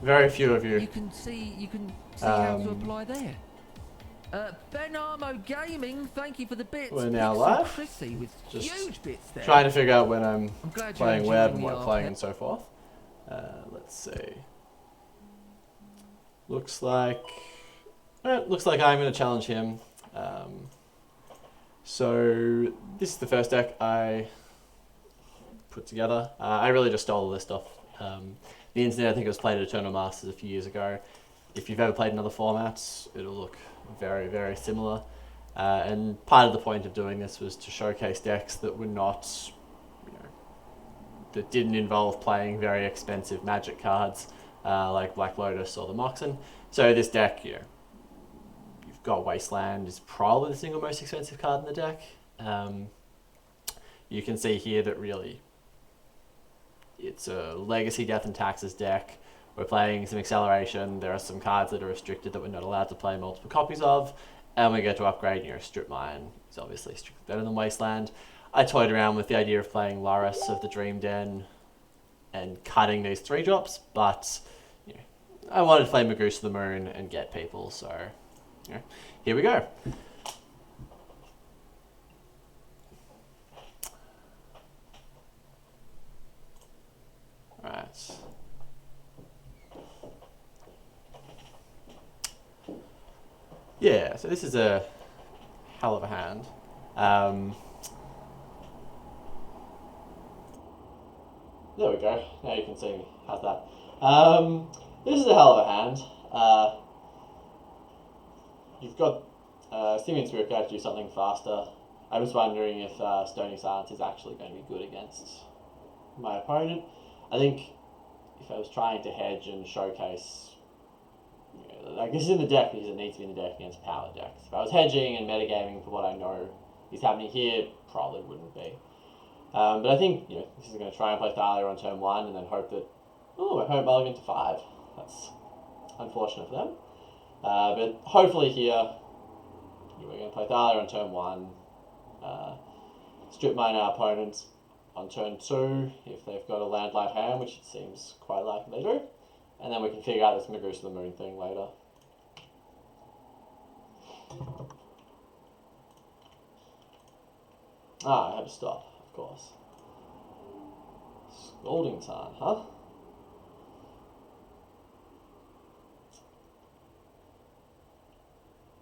very few of you. You can see how to apply there. Ben Armo Gaming, thank you for the bits. We're now Pixel live. Chrissy with Just huge bits there. trying to figure out when I'm glad playing you're web enjoying and what the I'm playing arcade. and so forth. Let's see. Looks like I'm going to challenge him. So this is the first deck I put together. I really just stole the list off the internet. I think it was played at Eternal Masters a few years ago. If you've ever played in other formats, it'll look very, very similar. And part of the point of doing this was to showcase decks that were not, that didn't involve playing very expensive Magic cards like Black Lotus or the Moxen. So this deck, you've got Wasteland is probably the single most expensive card in the deck. You can see here that really it's a Legacy Death and Taxes deck. We're playing some Acceleration. There are some cards that are restricted that we're not allowed to play multiple copies of. And we get to upgrade, Strip Mine is obviously strictly better than Wasteland. I toyed around with the idea of playing Loris of the Dream Den and cutting these 3-drops, but I wanted to play Magoose of the Moon and get people, so here we go. Alright. Yeah, so this is a hell of a hand. There we go. Now you can see me. How's that? This is a hell of a hand. You've got Simian Spirit Guide to do something faster. I was wondering if Stony Silence is actually going to be good against my opponent. I think if I was trying to hedge and showcase, like this is in the deck because it needs to be in the deck against power decks. If I was hedging and metagaming for what I know is happening here, probably wouldn't be. But I think this is going to try and play Thalia on turn 1 and then hope that I hope mulligan to 5. That's unfortunate for them. But hopefully here we're going to play Thalia on turn 1, strip mine our opponents on turn 2 if they've got a landlight hand, which it seems quite likely they do, and then we can figure out this Magoose of the Moon thing later. I had to stop, of course. Scalding Tarn, huh?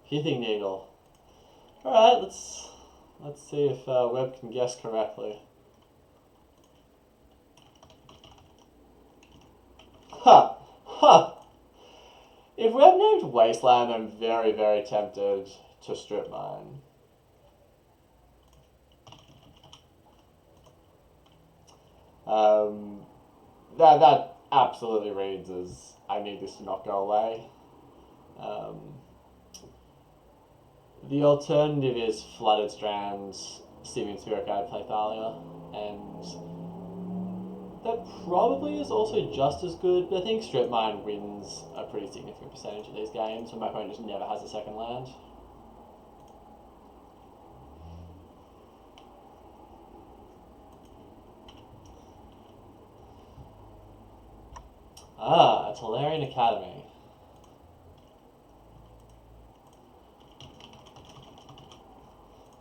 Pithing Needle. Alright, let's see if Webb can guess correctly. Ha! Ha! If Webb named Wasteland, I'm very, very tempted to strip mine. That absolutely reads as I need this to not go away. The alternative is Flooded Strands, Simian Spirit Guide, play Thalia, and that probably is also just as good, but I think Strip Mine wins a pretty significant percentage of these games when my opponent just never has a second land. A Tolarian Academy.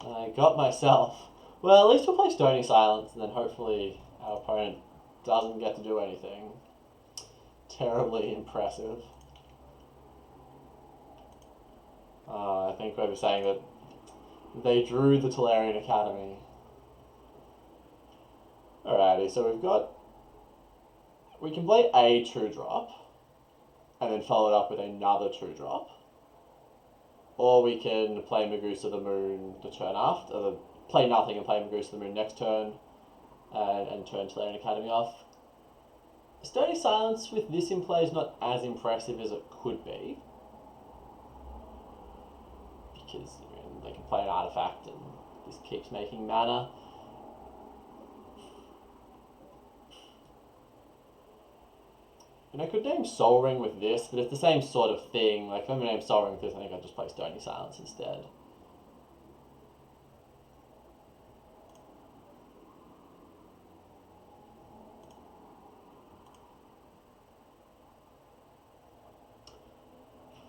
I got myself. Well, at least we'll play Stony Silence, and then hopefully our opponent doesn't get to do anything terribly impressive. I think we were saying that they drew the Tolarian Academy. Alrighty, so we can play a 2-drop, and then follow it up with another 2-drop. Or we can play Magoose of the Moon the turn after, play nothing and play Magoose of the Moon next turn, and turn Tolarian Academy off. Stony Silence with this in play is not as impressive as it could be, because they can play an artifact and this keeps making mana. And I could name Soul Ring with this, but it's the same sort of thing. Like, if I'm going to name Soul Ring with this, I think I'll just play Stony Silence instead.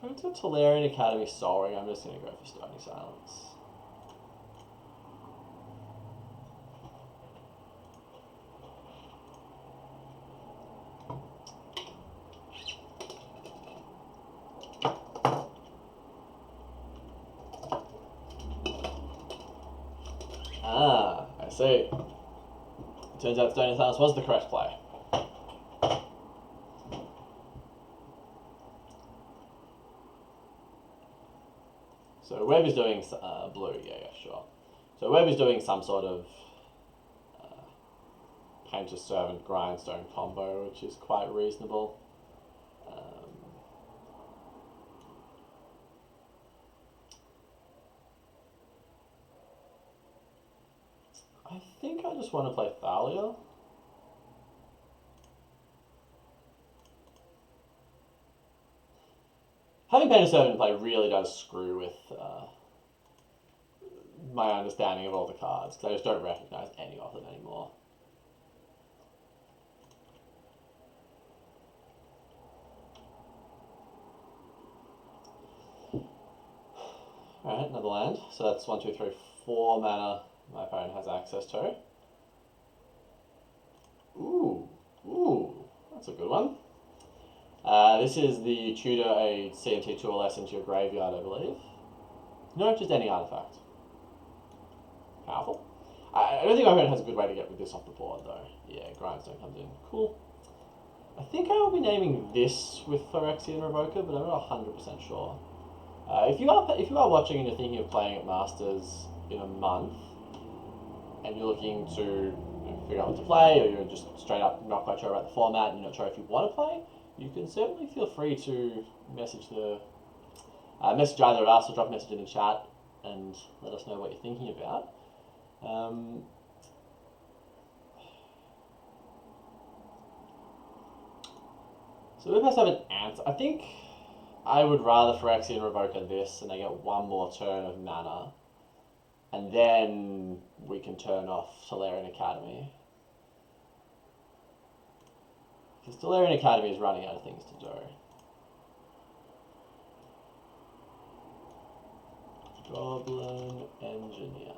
If I went to Tolarian Academy Soul Ring, I'm just going to go for Stony Silence. Ah, I see. Turns out Stony Silence was the correct play. So Webb is doing blue, yeah, sure. So Webb is doing some sort of Painter Servant Grindstone combo, which is quite reasonable. I think I just want to play Thalia. Having Painter Servant in play really does screw with my understanding of all the cards, because I just don't recognise any of them anymore. Alright, another land. So that's 1, 2, 3, 4 mana my opponent has access to. Ooh, that's a good one. This is the tutor a CMT 2 or less into your graveyard, I believe. No, just any artifact. Powerful. I don't think my opponent has a good way to get with this off the board, though. Yeah, Grindstone comes in. Cool. I think I will be naming this with Phyrexian Revoker, but I'm not 100% sure. If you are watching and you're thinking of playing at Masters in a month, and you're looking to figure out what to play, or you're just straight up not quite sure about the format and you're not sure if you want to play, you can certainly feel free to message either of us or drop a message in the chat and let us know what you're thinking about. So we must have an answer. I think I would rather Phyrexian Revoker this and they get one more turn of mana, and then we can turn off Tolarian Academy. Because Tolarian Academy is running out of things to do. Goblin Engineer.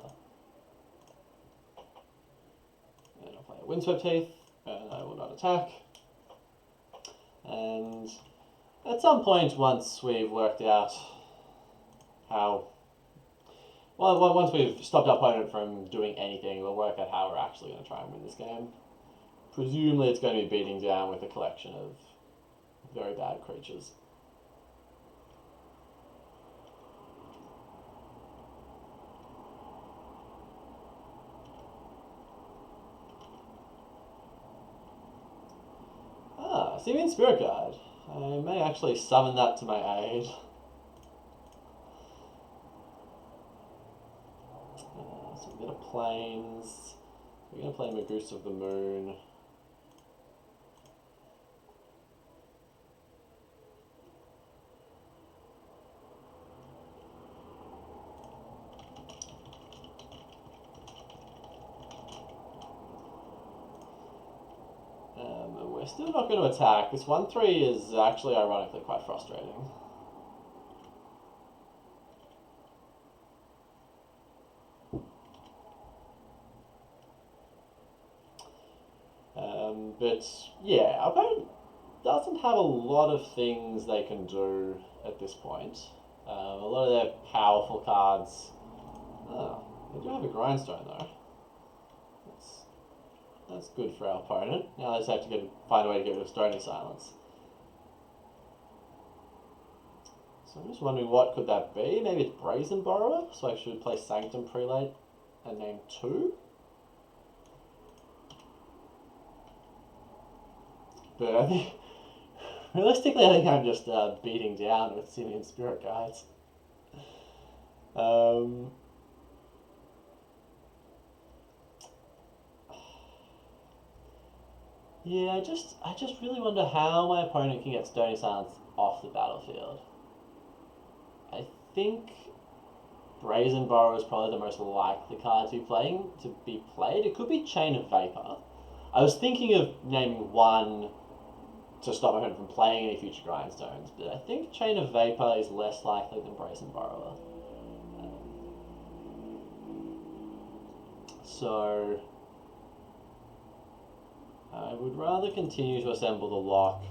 And I'll play a Windswept Teeth, and I will not attack. And at some point, once we've worked out how... Well, once we've stopped our opponent from doing anything, we'll work out how we're actually going to try and win this game. Presumably it's going to be beating down with a collection of very bad creatures. Simian Spirit Guide. I may actually summon that to my aid. So we get a Plains. We're going to play Magoose of the Moon. We're still not going to attack. This 1/3 is actually ironically quite frustrating. But yeah, our opponent doesn't have a lot of things they can do at this point. A lot of their powerful cards. Oh, they do have a Grindstone though. That's good for our opponent. Now they just have to find a way to get rid of Stony Silence. So I'm just wondering what could that be. Maybe it's Brazen Borrower, so I should play Sanctum Prelate and name 2. But I think, realistically, I think I'm just beating down with Simian Spirit Guides. Yeah, I just really wonder how my opponent can get Stony Silence off the battlefield. I think Brazen Borrower is probably the most likely card to be played. It could be Chain of Vapor. I was thinking of naming 1 to stop my opponent from playing any future grindstones, but I think Chain of Vapor is less likely than Brazen Borrower. So I would rather continue to assemble the lock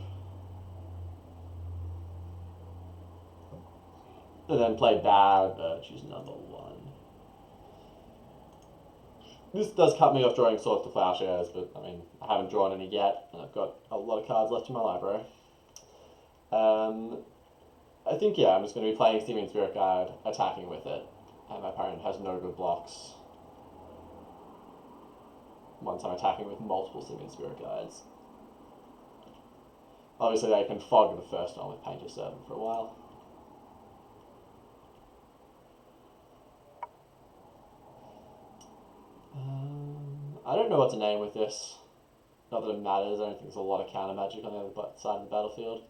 and then play bad, choose number 1. This does cut me off drawing Swords to Plowshares, but I mean, I haven't drawn any yet, and I've got a lot of cards left in my library. I think, yeah, I'm just going to be playing Simian Spirit Guide, attacking with it, and my opponent has no good blocks once I'm attacking with multiple Simian Spirit Guides. Obviously, they can fog the first one with Painter Servant for a while. I don't know what to name with this. Not that it matters, I don't think there's a lot of counter magic on the other side of the battlefield.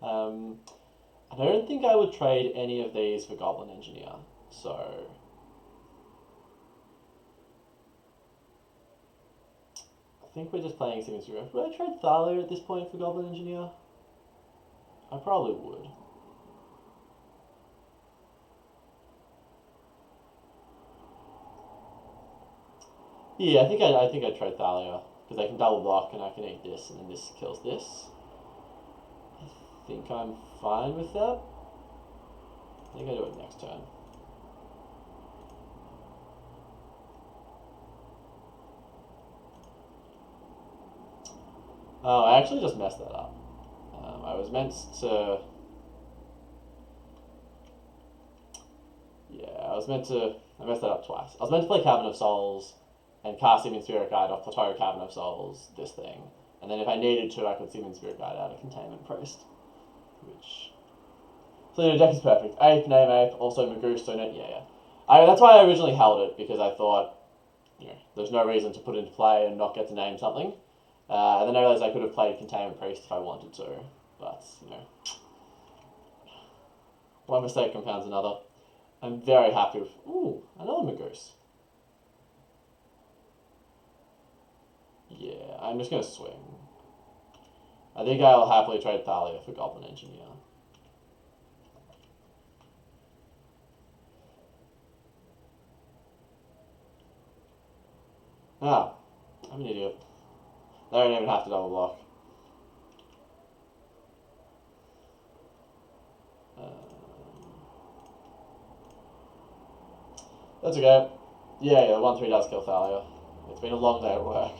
I don't think I would trade any of these for Goblin Engineer, so I think we're just playing Simian Spirit. Would I trade Thalia at this point for Goblin Engineer? I probably would. Yeah, I think I'd trade Thalia, because I can double block and I can eat this, and then this kills this. I think I'm fine with that. I think I do it next turn. Oh, I actually just messed that up. I was meant to... Yeah, I messed that up twice. I was meant to play Cavern of Souls and cast Simian Spirit Guide off Plateau Cavern of Souls, this thing. And then if I needed to, I could Simian Spirit Guide out a Containment Priest. Which... So the deck is perfect. Ape, Name Ape, also Magoost on it, yeah. That's why I originally held it, because I thought, there's no reason to put it into play and not get to name something. And then I realised I could have played Containment Priest if I wanted to, but, one mistake compounds another. I'm very happy with... Ooh, another Magoost. Yeah, I'm just going to swing. I think I'll happily trade Thalia for Goblin Engineer. Ah, I'm an idiot. They don't even have to double block. That's okay. Yeah, 1-3 does kill Thalia. It's been a long day at work.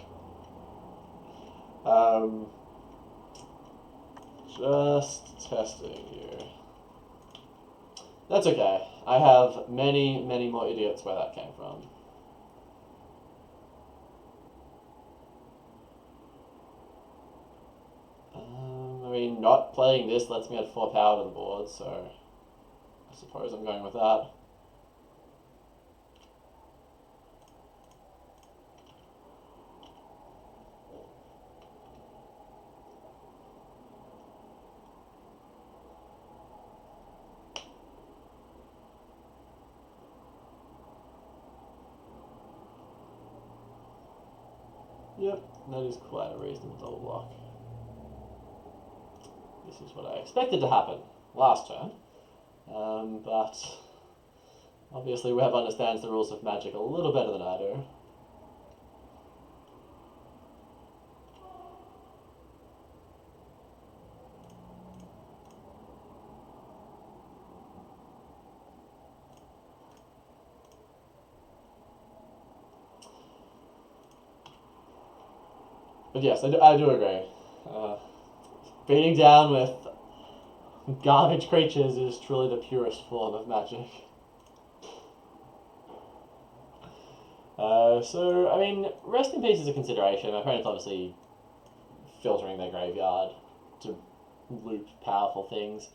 Just testing here. That's okay. I have many, many more idiots where that came from. I mean, not playing this lets me add 4 power to the board, so I suppose I'm going with that. Yep, that is quite a reasonable double block. This is what I expected to happen last turn, but obviously Webb understands the rules of Magic a little better than I do. But yes, I do agree. Beating down with garbage creatures is truly the purest form of Magic. So, I mean, rest in peace is a consideration. My opponent's obviously filtering their graveyard to loop powerful things.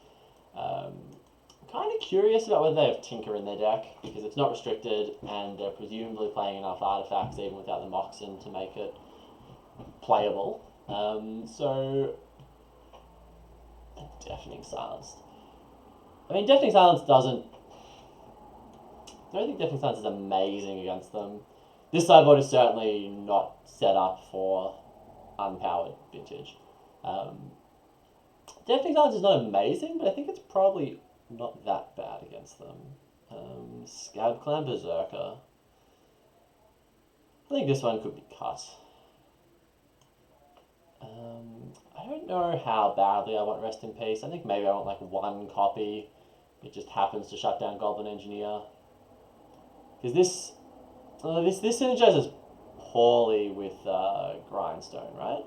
Kind of curious about whether they have Tinker in their deck, because it's not restricted, and they're presumably playing enough artifacts even without the Moxen to make it playable. So, Deafening Silence. I mean, Deafening Silence doesn't... I don't think Deafening Silence is amazing against them. This sideboard is certainly not set up for Unpowered vintage. Deafening Silence is not amazing, but I think it's probably not that bad against them. Scab Clan Berserker. I think this one could be cut. I don't know how badly I want Rest in Peace. I think maybe I want like one copy. It just happens to shut down Goblin Engineer. Because this synergizes poorly with Grindstone, right?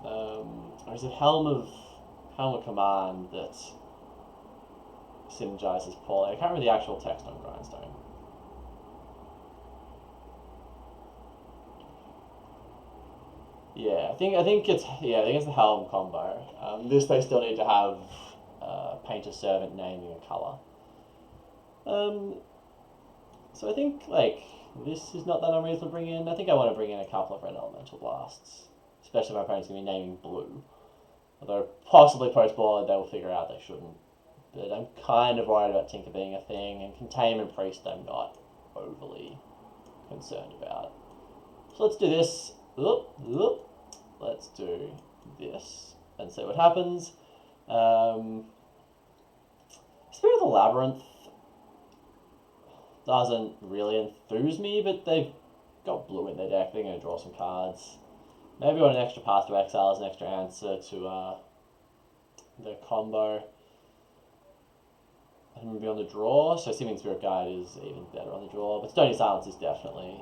Or is it Helm of Command that synergizes poorly? I can't remember the actual text on Grindstone. Yeah, I think it's the Helm combo. This they still need to have Painter Servant naming a color. So I think like this is not that unreasonable to bring in. I think I want to bring in a couple of red elemental blasts, especially if my opponent's going to be naming blue. Although possibly post board they will figure out they shouldn't. But I'm kind of worried about Tinker being a thing, and Containment Priest I'm not overly concerned about. So let's do this. Let's do this and see what happens. Spirit of the Labyrinth doesn't really enthuse me, but they've got blue in their deck. They're going to draw some cards. Maybe want an extra Path to Exile as an extra answer to their combo. And maybe on the draw, so Simian Spirit Guide is even better on the draw, but Stony Silence is definitely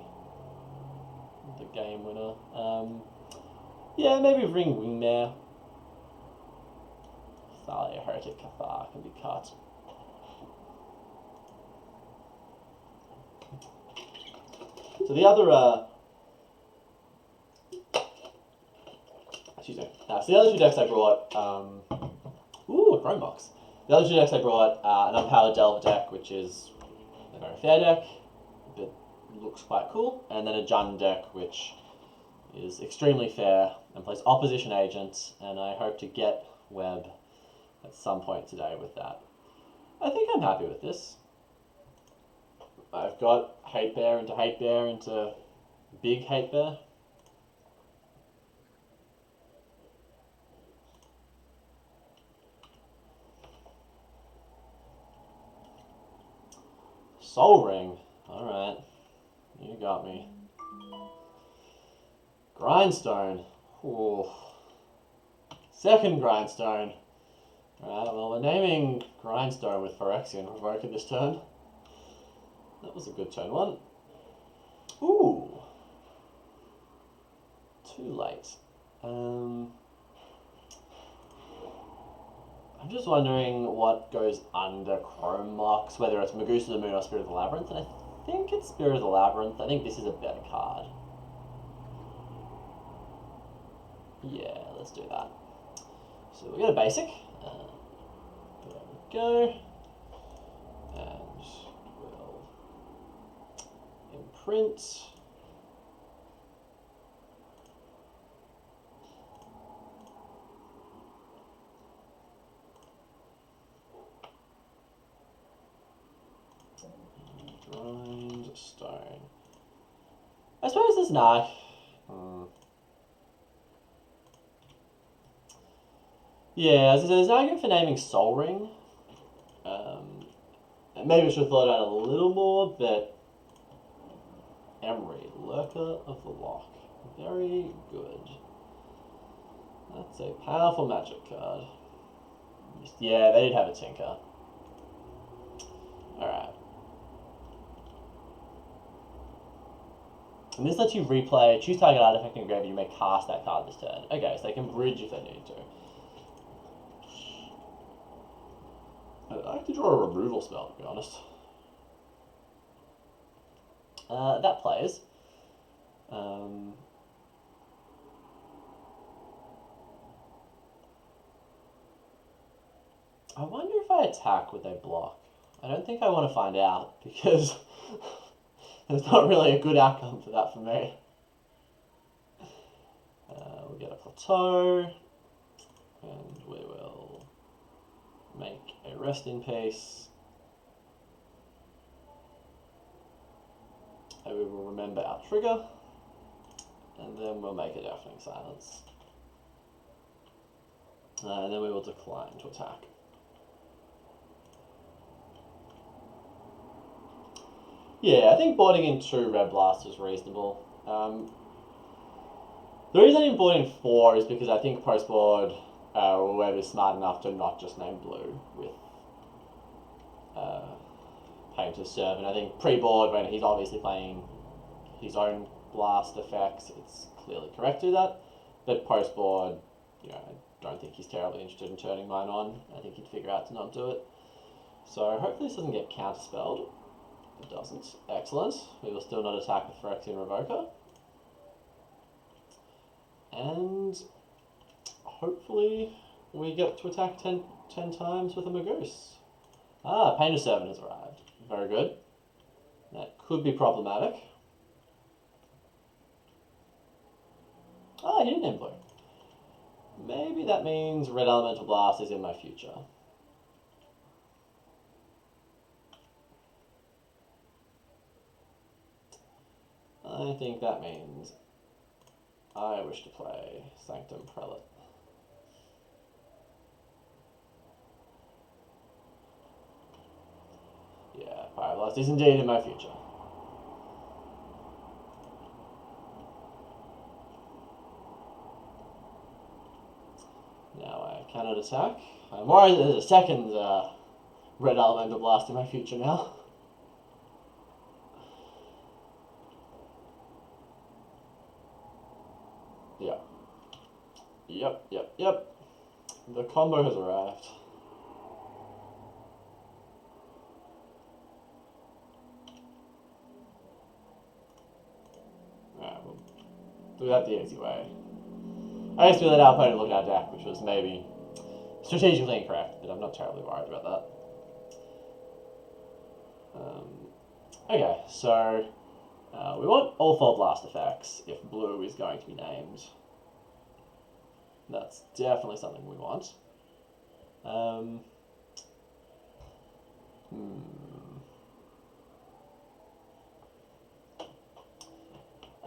the game winner. Yeah, maybe Ring Wingmare. Thalia Heretic Cathar can be cut. So the other, excuse me. So the other two decks I brought, a Chrome Box. The other two decks I brought, an Unpowered Delver deck, which is a very fair deck, but looks quite cool, and then a Jund deck, which is extremely fair and plays Opposition Agent, and I hope to get Web at some point today with that. I think I'm happy with this. I've got Hate Bear into Big Hate Bear. Soul Ring. Alright. You got me. Grindstone. Ooh. Second Grindstone. Alright, well we're naming Grindstone with Phyrexian Revoker this turn. That was a good turn one. Ooh. Too late. I'm just wondering what goes under Chrome Mox, whether it's Magoose of the Moon or Spirit of the Labyrinth, and I think it's Spirit of the Labyrinth. I think this is a better card. Yeah, let's do that. So we'll get a basic. There we go. And we'll imprint. Grindstone. I suppose there's not. Yeah, as I said, there's no argument for naming Soul Ring. Maybe I should have thought about it a little more, but Emery, Lurker of the Loch. Very good. That's a powerful magic card. Yeah, they did have a Tinker. Alright. And this lets you replay, choose target artifact in your graveyard, you may cast that card this turn. Okay, so they can bridge if they need to. I like to draw a removal spell, to be honest. That plays. I wonder if I attack, would they block? I don't think I want to find out, because there's not really a good outcome for that for me. We'll get a Plateau, and we will make a Rest in Peace. And we will remember our trigger. And then we'll make a deafening silence. And then we will decline to attack. Yeah, I think boarding in 2 Red Blast is reasonable. The reason I'm boarding 4 is because I think post-board whoever's smart enough to not just name blue with Painter's Servant. I think pre-board, when he's obviously playing his own blast effects, it's clearly correct to do that. But post-board, you know, I don't think he's terribly interested in turning mine on. I think he'd figure out to not do it. So hopefully this doesn't get counterspelled. It doesn't. Excellent. We will still not attack with Phyrexian Revoker. And hopefully we get to attack 10 times with a Magoose. Ah, Painter's Servant has arrived. Very good. That could be problematic. Ah, he didn't name blue. Maybe that means Red Elemental Blast is in my future. I think that means I wish to play Sanctum Prelate. Yeah, Pyroblast is indeed in my future. Now I cannot attack. I'm worried there's a second Red Elemental Blast in my future now. Yep. The combo has arrived. Alright, we'll do that the easy way. I guess we let our opponent look at our deck, which was maybe strategically incorrect, but I'm not terribly worried about that. Okay, so we want all 4 blast effects if blue is going to be named. That's definitely something we want. I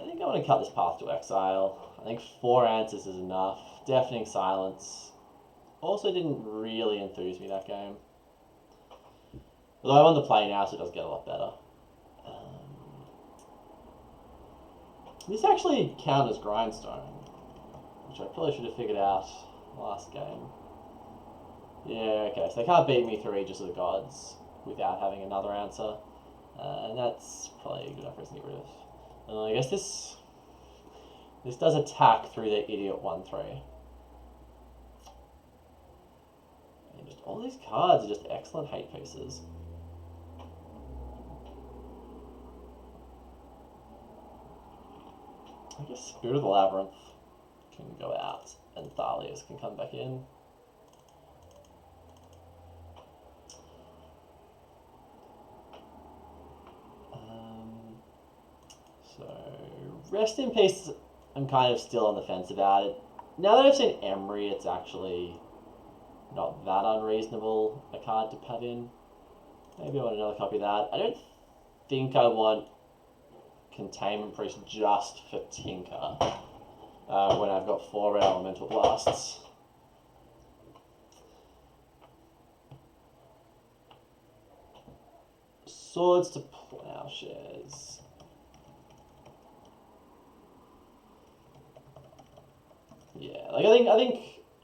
think I want to cut this path to exile. I think 4 answers is enough. Deafening Silence also didn't really enthuse me that game. Although I'm on the play now, so it does get a lot better. This actually counts as Grindstone, which I probably should have figured out last game. Yeah, okay, so they can't beat me through Aegis of the Gods without having another answer. And that's probably a good enough reason to get rid of. I guess this does attack through the Idiot 1-3. And just all these cards are just excellent hate pieces. I guess Spirit of the Labyrinth can go out and Thalia's can come back in. So, Rest in Peace, I'm kind of still on the fence about it. Now that I've seen Emery, it's actually not that unreasonable a card to put in. Maybe I want another copy of that. I don't think I want Containment Priest just for Tinker when I've got 4 Red Elemental Blasts. Swords to Plowshares. Yeah, like I think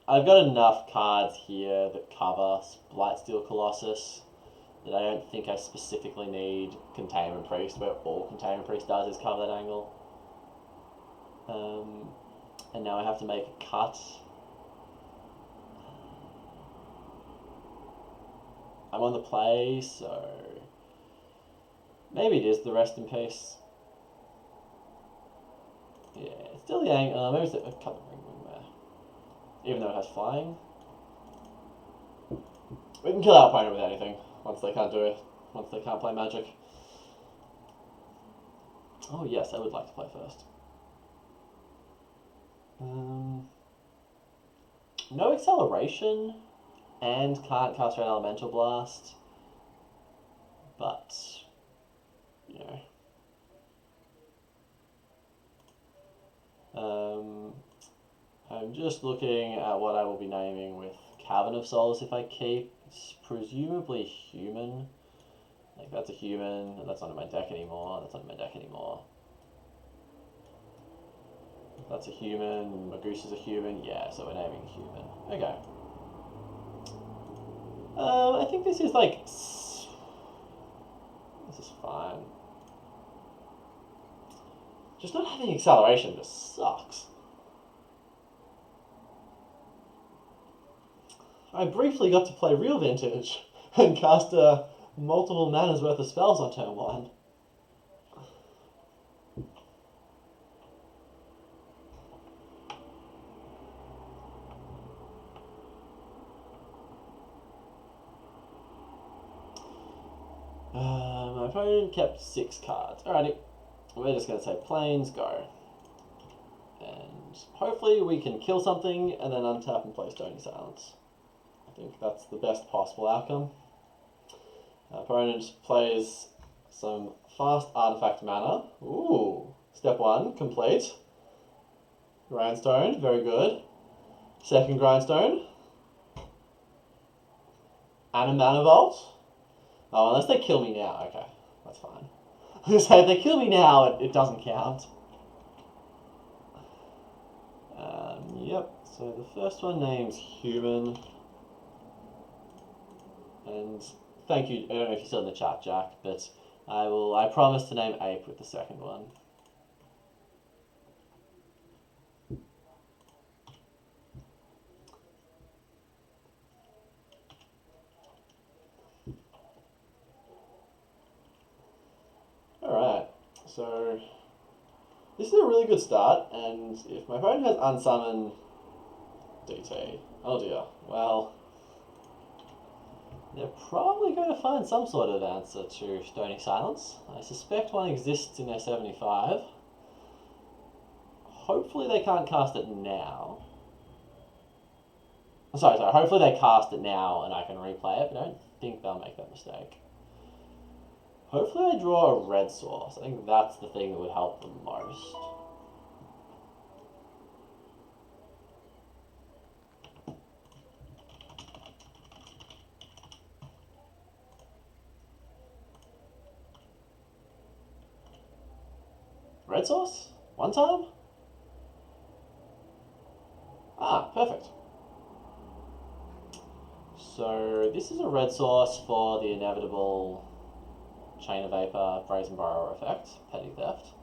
I've got enough cards here that cover Blightsteel Colossus that I don't think I specifically need Containment Priest, where all Containment Priest does is cover that angle. And now I have to make a cut. I'm on the play, so maybe it is the Rest in Peace. Yeah, it's still the angle. Maybe it's a cut the Ring there, even though it has flying. We can kill our opponent with anything once they can't do it. Once they can't play Magic. Oh yes, I would like to play first. No acceleration, and can't cast Red Elemental Blast, but you know, I'm just looking at what I will be naming with Cavern of Souls if I keep. It's presumably human. Like, that's a human. That's not in my deck anymore. That's not in my deck anymore. That's a human. Magoose is a human. Yeah, so we're naming human. Okay. I think this is like... This is fine. Just not having acceleration just sucks. I briefly got to play Real Vintage and cast multiple mana's worth of spells on turn 1. My opponent kept 6 cards. Alrighty, we're just going to say planes, go. And hopefully we can kill something and then untap and play Stony Silence. I think that's the best possible outcome. Our opponent plays some fast artifact mana. Ooh, step 1, complete. Grindstone, very good. Second Grindstone. And a Mana Vault. Oh, unless they kill me now. Okay, that's fine. I was going to say, if they kill me now, it doesn't count. Yep, so the first one name's Human. And thank you, I don't know if you're still in the chat, Jack, but I promise to name Ape with the second one. Alright, so this is a really good start, and if my opponent has Unsummon DT, oh dear, well, they're probably going to find some sort of answer to Stony Silence. I suspect one exists in their 75. Hopefully they can't cast it now. Sorry, hopefully they cast it now and I can replay it, but I don't think they'll make that mistake. Hopefully I draw a red source. I think that's the thing that would help them most. Red source? One time? Ah, perfect. So this is a red source for the inevitable Chain of Vapor, Brazen Borrower effect, Petty Theft.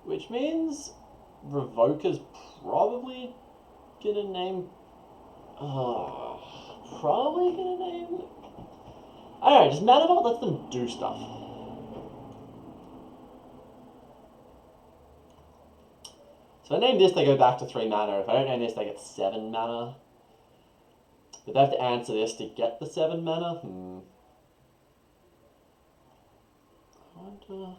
Which means Revoker's probably gonna name... probably gonna name... I don't know, just Mana Vault lets them do stuff. So if I name this, they go back to 3 mana. If I don't name this, they get 7 mana. But they have to answer this to get the 7 mana. I wonder...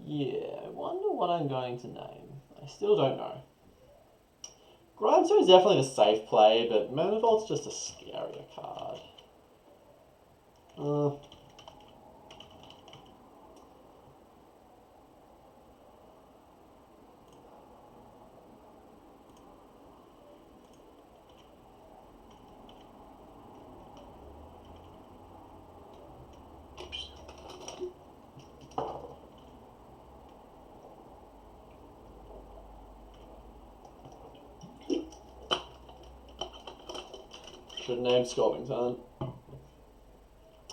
Yeah, I wonder what I'm going to name. I still don't know. Grindstone is definitely the safe play, but Mana Vault's just a scarier card. Should name Scorping Turn.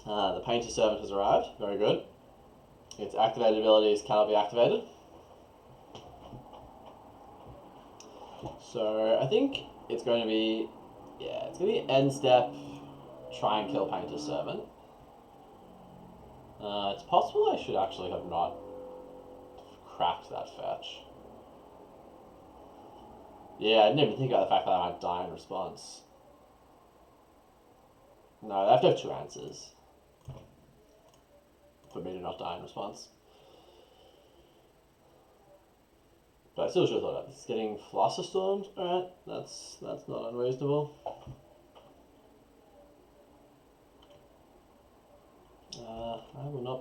The Painter's Servant has arrived. Very good. Its activated abilities cannot be activated. So I think it's going to be... Yeah, it's going to be end step, try and kill Painter's Servant. It's possible I should actually have not cracked that fetch. Yeah, I didn't even think about the fact that I might die in response. No, they have to have 2 answers for me to not die in response. But I still should have thought about this. Getting Flusterstormed? Alright, that's not unreasonable.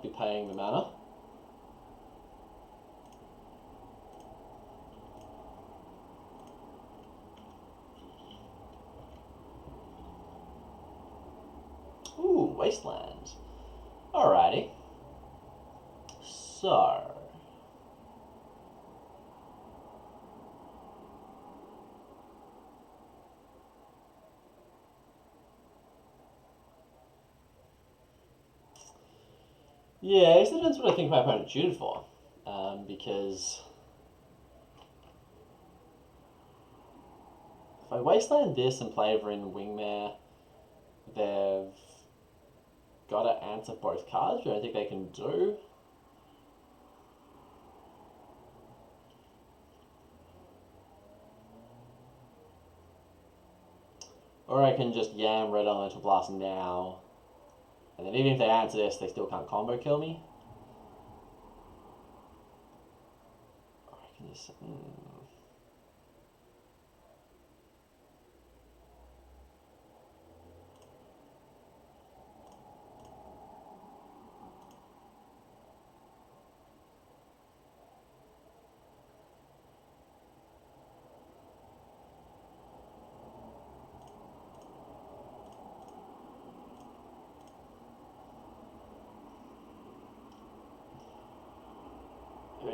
be paying the mana. Ooh, Wasteland. Alrighty. So... yeah, this depends what I think my opponent tutored for. Because... if I Wasteland this and play over in Wingmare, they've got to answer both cards, which I don't think they can do. Or I can just yam Red Elemental Blast now, and then even if they answer this, they still can't combo kill me. Or I can just...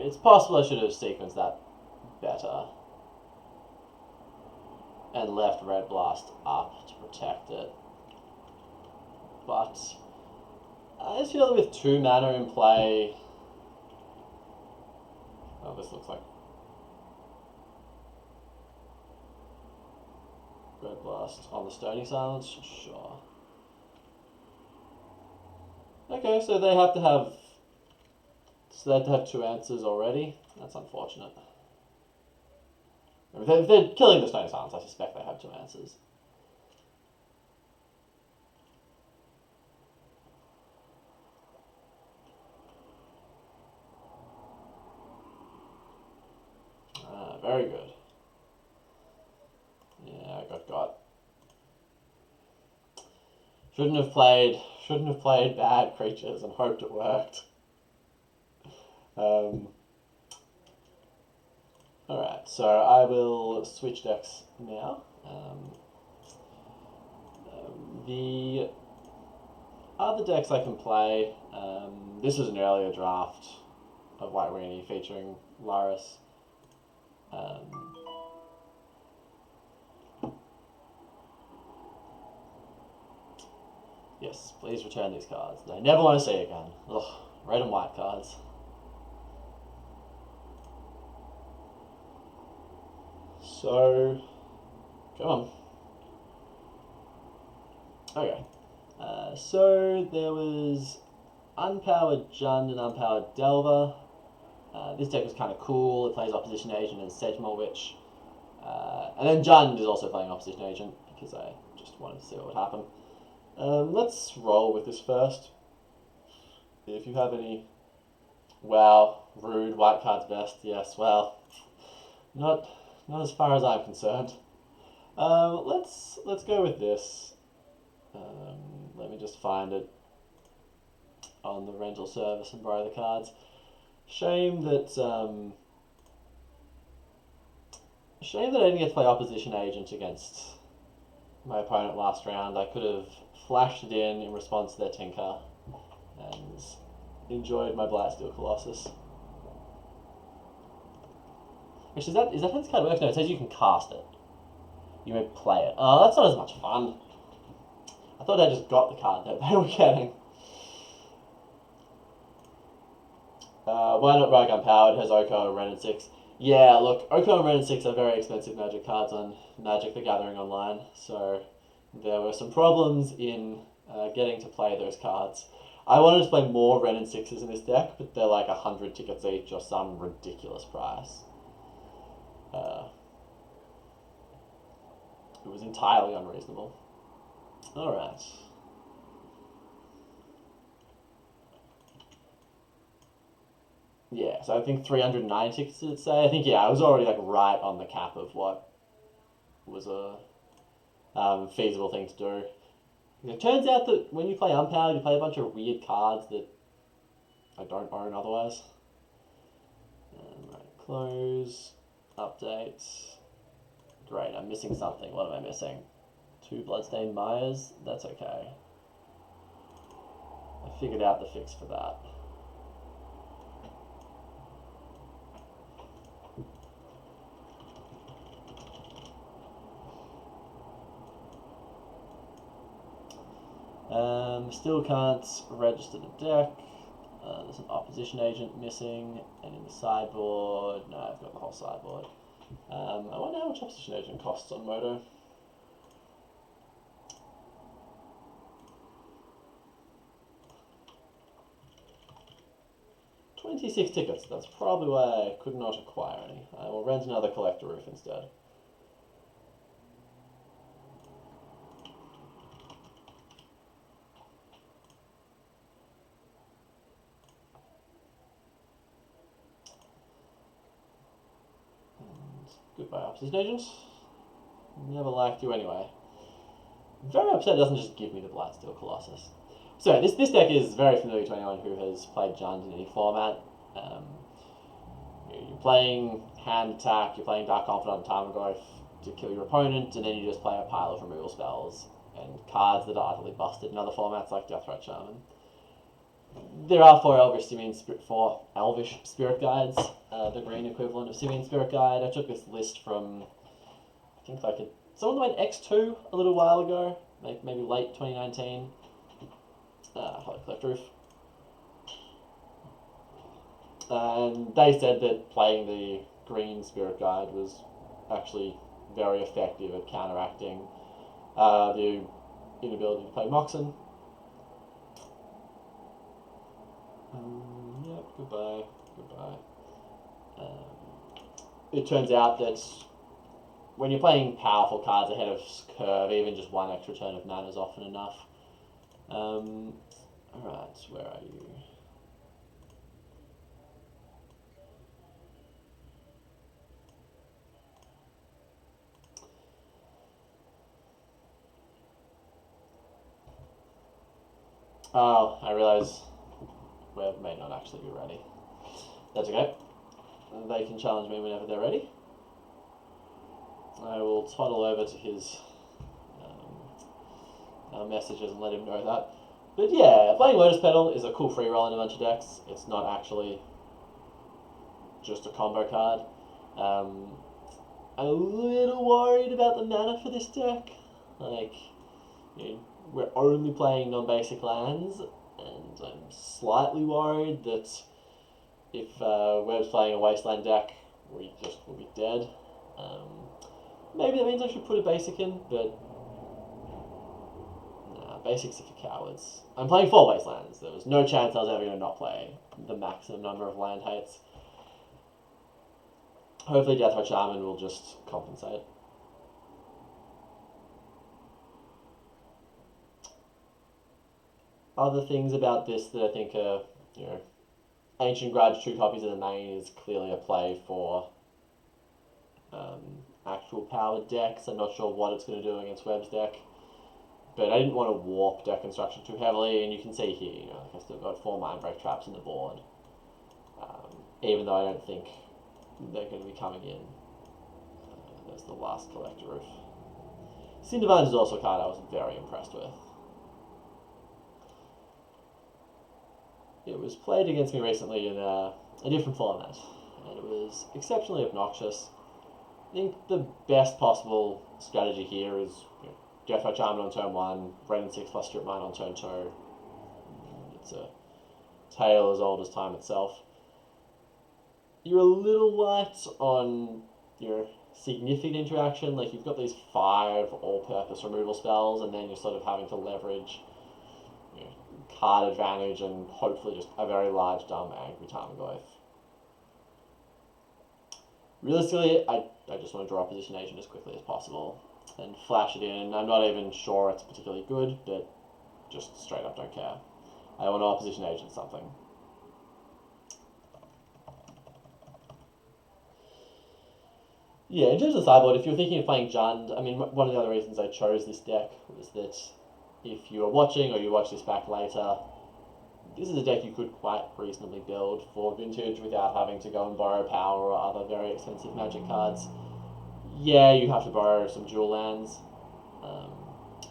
it's possible I should have sequenced that better and left Red Blast up to protect it. But I just feel that with 2 mana in play... oh, this looks like Red Blast on the Stony Silence? Sure. Okay, so they have to have... so they have to have 2 answers already? That's unfortunate. If they're killing the Stony Silence, I suspect they have 2 answers. Very good. Yeah, I got. Shouldn't have played bad creatures and hoped it worked. Alright, so I will switch decks now. The other decks I can play, this was an earlier draft of White Weenie featuring Laris. Yes, please return these cards. I never want to see again. Ugh, red and white cards. So, come on. Okay. So there was Unpowered Jund and Unpowered Delver. This deck was kind of cool. It plays Opposition Agent and Sedgemoor Witch. And then Jund is also playing Opposition Agent because I just wanted to see what would happen. Let's roll with this first. If you have any... wow, rude, white card's best. Yes, well, not as far as I'm concerned. Let's go with this. Let me just find it on the rental service and borrow the cards. Shame that I didn't get to play Opposition Agent against my opponent last round. I could have flashed it in response to their Tinker and enjoyed my Blightsteel Colossus. Which is that how this card works? No, it says you can cast it. You may play it. Oh, that's not as much fun. I thought I just got the card that they were getting. Why not Rug Unpowered? Has Oko and Ren and 6. Yeah, look, Oko and Ren and 6 are very expensive Magic cards on Magic the Gathering Online, so there were some problems in getting to play those cards. I wanted to play more Ren and 6s in this deck, but they're like 100 tickets each or some ridiculous price. It was entirely unreasonable. Alright. Yeah, so I think 390 tickets did it say? I think, yeah, I was already like right on the cap of what was a feasible thing to do. It turns out that when you play Unpowered, you play a bunch of weird cards that I don't own otherwise. Right, close, update. Great, I'm missing something. What am I missing? 2 Bloodstained Myers? That's okay. I figured out the fix for that. Still can't register the deck. There's an opposition agent missing, and in the sideboard, no, I've got the whole sideboard. I wonder how much opposition agent costs on Moto. $26 tickets. That's probably why I could not acquire any. I will rent another collector roof instead. Goodbye, opposition agent. Never liked you anyway. Very upset it doesn't just give me the Blightsteel Colossus. So this deck is very familiar to anyone who has played Jund in any format. You're playing hand attack, you're playing Dark Confidant and Tarmogoyf to kill your opponent, and then you just play a pile of removal spells and cards that are utterly busted in other formats like Deathright Shaman. There are 4 Elvish Spirit Guides, the green equivalent of Simian Spirit Guide. I took this list from, I think someone made X2 a little while ago, maybe late 2019. Holy Cleft Roof. And they said that playing the green Spirit Guide was actually very effective at counteracting the inability to play Moxen. Yep, goodbye. It turns out that when you're playing powerful cards ahead of curve, even just 1 extra turn of mana is often enough. Alright, where are you? Oh, I realise Web may not actually be ready. That's okay. They can challenge me whenever they're ready. I will toddle over to his messages and let him know that. But yeah, playing Lotus Petal is a cool free roll in a bunch of decks. It's not actually just a combo card. I'm a little worried about the mana for this deck. We're only playing non-basic lands, and I'm slightly worried that if Webb's playing a Wasteland deck, we just will be dead. Maybe that means I should put a basic in, but nah, basics are for cowards. I'm playing 4 Wastelands. There was no chance I was ever going to not play the maximum number of land hates. Hopefully Deathwatch Shaman will just compensate. Other things about this that I think are, Ancient Grudge, 2 copies of the main is clearly a play for actual powered decks. I'm not sure what it's going to do against Webb's deck, but I didn't want to warp deck construction too heavily, and you can see here, I've still got 4 Mindbreak traps in the board, even though I don't think they're going to be coming in. There's the last Collector Roof. Cindervines is also a card I was very impressed with. It was played against me recently in a different format, and it was exceptionally obnoxious. I think the best possible strategy here is Deathwatch Shaman on turn 1, Wrenn 6 plus Strip Mine on turn 2. It's a tale as old as time itself. You're a little light on your significant interaction, like you've got these 5 all-purpose removal spells, and then you're sort of having to leverage card advantage and hopefully just a very large, dumb, angry Tarmogoyf. Realistically, I just want to draw opposition agent as quickly as possible and flash it in. I'm not even sure it's particularly good, but just straight up don't care. I want to opposition agent something. Yeah, in terms of sideboard, if you're thinking of playing Jund, I mean, one of the other reasons I chose this deck was that if you are watching or you watch this back later, this is a deck you could quite reasonably build for Vintage without having to go and borrow power or other very expensive Magic cards. Yeah, you have to borrow some dual lands.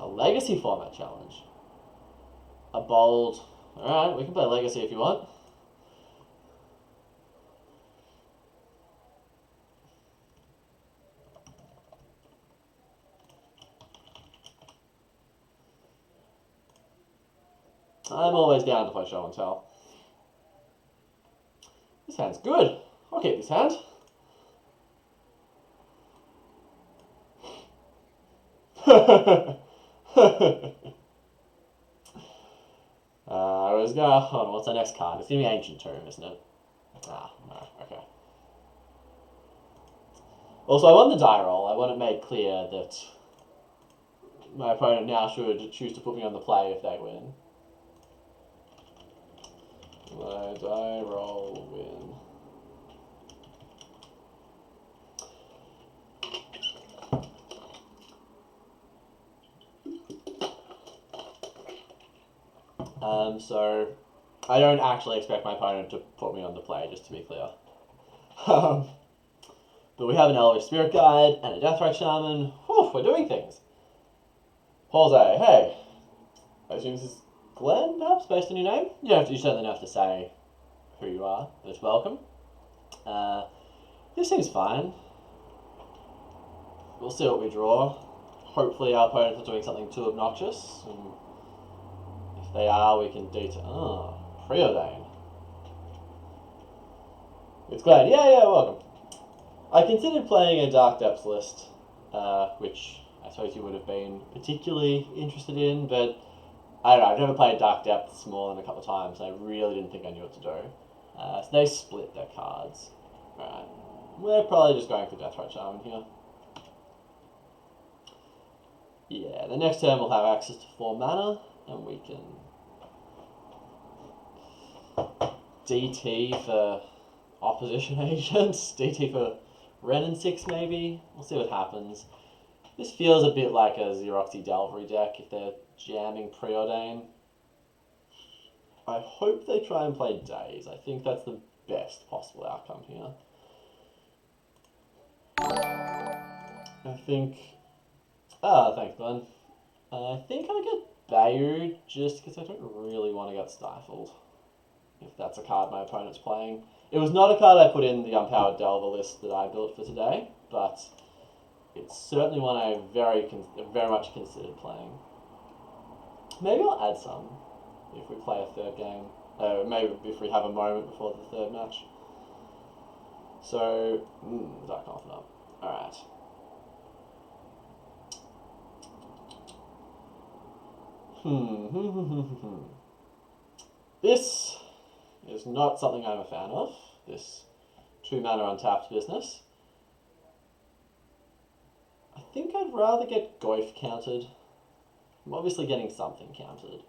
A Legacy format challenge. A bold. Alright, we can play Legacy if you want. I'm always down to play show and tell. This hand's good. I'll keep this hand. I was going. Oh, what's our next card? It's gonna be Ancient Tomb, isn't it? Ah, no. Okay. Also, I won the die roll. I want it made clear that my opponent now should choose to put me on the play if they win. My die roll win. So I don't actually expect my opponent to put me on the play, just to be clear. But we have an Elvish Spirit Guide and a Deathrite Shaman. Whew, we're doing things. Jose, hey. I assume this is Glenn, perhaps, based on your name? You certainly don't have to say who you are, but it's welcome. This seems fine. We'll see what we draw. Hopefully our opponents are doing something too obnoxious. And if they are, we can detail. Oh, Preordain. It's Glenn. Yeah, welcome. I considered playing a Dark Depths list, which I suppose you would have been particularly interested in, but I don't know, I've never played Dark Depths more than a couple of times, and I really didn't think I knew what to do. So they split their cards. Alright, we're probably just going for Deathrite Shaman here. Yeah, the next turn we'll have access to 4 mana, and we can DT for opposition agents, DT for Ren and 6 maybe. We'll see what happens. This feels a bit like a Xeroxy Delvery deck if they're jamming Preordain. I hope they try and play Daze. I think that's the best possible outcome here. I think... Ah, thanks Glenn. I think I'll get Bayou just because I don't really want to get Stifled. If that's a card my opponent's playing. It was not a card I put in the Unpowered Delver list that I built for today, but it's certainly one I very much considered playing. Maybe I'll add some if we play a third game. Maybe if we have a moment before the third match. So, Dark Confidant. Alright. This is not something I'm a fan of, this 2 mana untapped business. I think I'd rather get Goyf countered. I'm obviously getting something countered.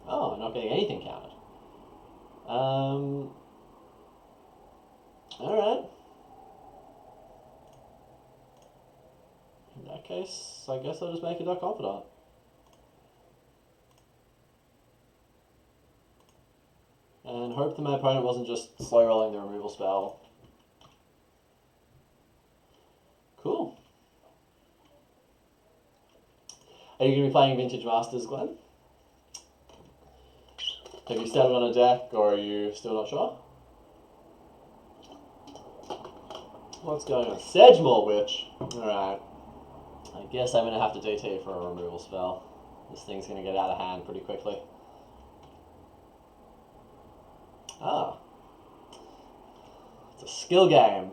Oh, I'm not getting anything countered. Alright. In that case, I guess I'll just make a Dark Confidant. And hope that my opponent wasn't just slow rolling the removal spell. Cool. Are you going to be playing Vintage Masters, Glenn? Have you started on a deck, or are you still not sure? What's going on? Sedgemoor Witch. Alright. I guess I'm going to have to DT for a removal spell. This thing's going to get out of hand pretty quickly. Ah. It's a skill game.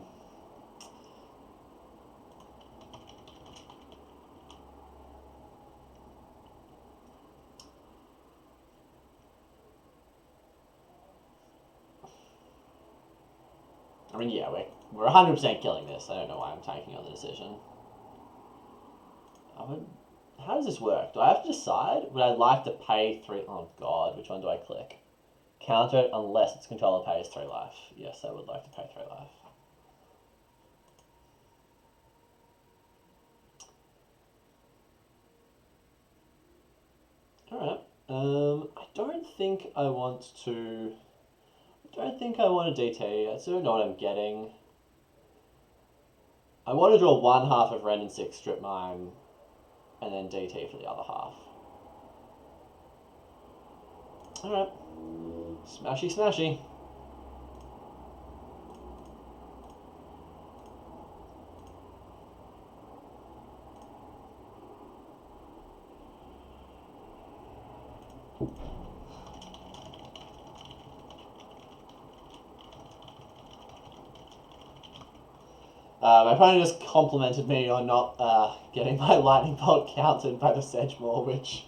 I mean, yeah, we're 100% killing this. I don't know why I'm tanking on the decision. How does this work? Do I have to decide? Would I like to pay 3... Oh god, which one do I click? Counter it unless its controller pays 3 life. Yes, I would like to pay 3 life. I don't think I want to. I don't think I want a DT. I still don't know what I'm getting. I want to draw one half of Ren and 6 Strip Mine, and then DT for the other half. Alright. Smashy, smashy. My opponent just complimented me on not getting my Lightning Bolt countered by the Sedgemoor, which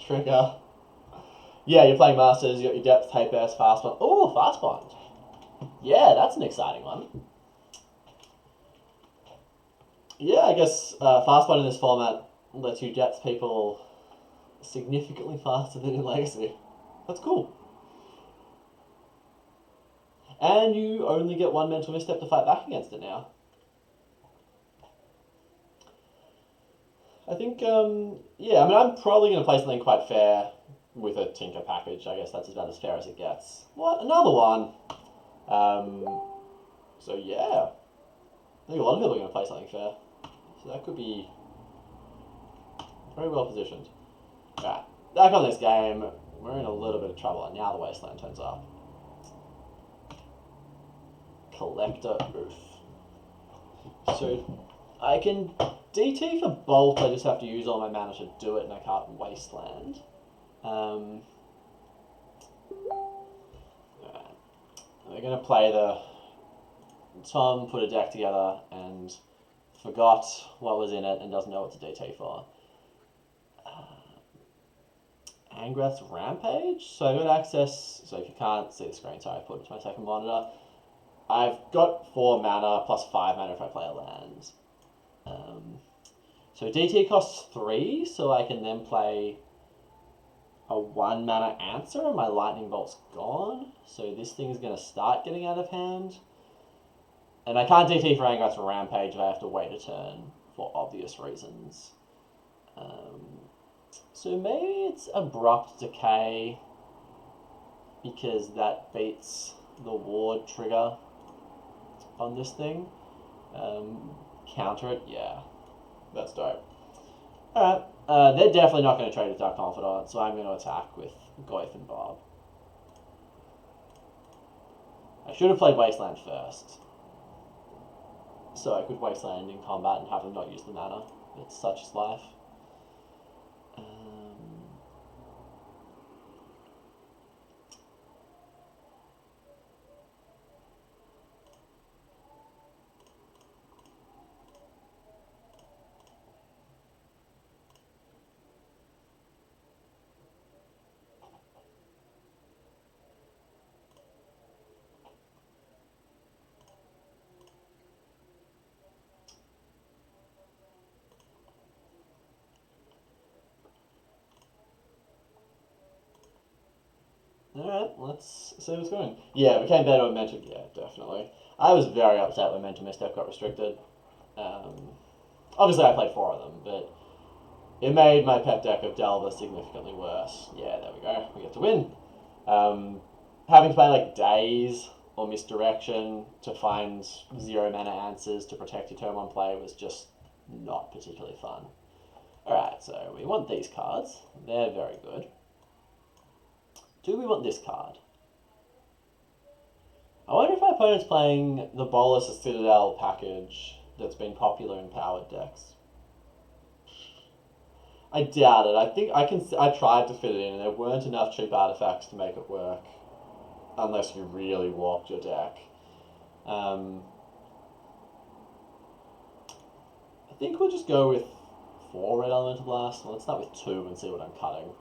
trigger. Yeah, you're playing Masters, you got your Depth, Tape Burst, Fast Bond. Oh, Fast Bond. Yeah, that's an exciting one. Yeah, I guess Fast Bond in this format lets you Depth people significantly faster than in Legacy. That's cool. And you only get one Mental Misstep to fight back against it now. I think, yeah, I mean, I'm probably going to play something quite fair with a Tinker package. I guess that's about as fair as it gets. What? Another one? So, yeah. I think a lot of people are going to play something fair. So that could be very well positioned. Alright, back on this game. We're in a little bit of trouble, and now the Wasteland turns up. Collector Oof. So, I can DT for Bolt, I just have to use all my mana to do it, and I can't Wasteland. Alright. We're going to play the... Tom put a deck together and forgot what was in it and doesn't know what to DT for. Angrath's Rampage? So I've got access... So if you can't see the screen, sorry, I put it to my second monitor. I've got 4 mana plus 5 mana if I play a land. So DT costs 3, so I can then play a 1 mana answer and my Lightning Bolt's gone. So this thing's going to start getting out of hand. And I can't DT for Angrath's Rampage if I have to wait a turn for obvious reasons. So maybe it's Abrupt Decay because that beats the ward trigger on this thing. Counter it, yeah. That's dope. Alright, they're definitely not going to trade with Dark Confidant, so I'm going to attack with Goyf and Bob. I should have played Wasteland first, so I could Wasteland in combat and have them not use the mana. It's such is life. Alright, let's see what's going. Yeah, it became better with Mental... Yeah, definitely. I was very upset when Mental Misstep got restricted. Obviously I played 4 of them, but it made my pet deck of Delver significantly worse. Yeah, there we go. We get to win. Having to play like Daze or Misdirection to find 0 mana answers to protect your turn 1 play was just not particularly fun. Alright, so we want these cards. They're very good. Do we want this card? I wonder if my opponent's playing the Bolus of Citadel package that's been popular in powered decks. I doubt it. I think I tried to fit it in and there weren't enough cheap artifacts to make it work. Unless you really walked your deck. I think we'll just go with 4 Red Elemental Blast. Well, let's start with 2 and see what I'm cutting.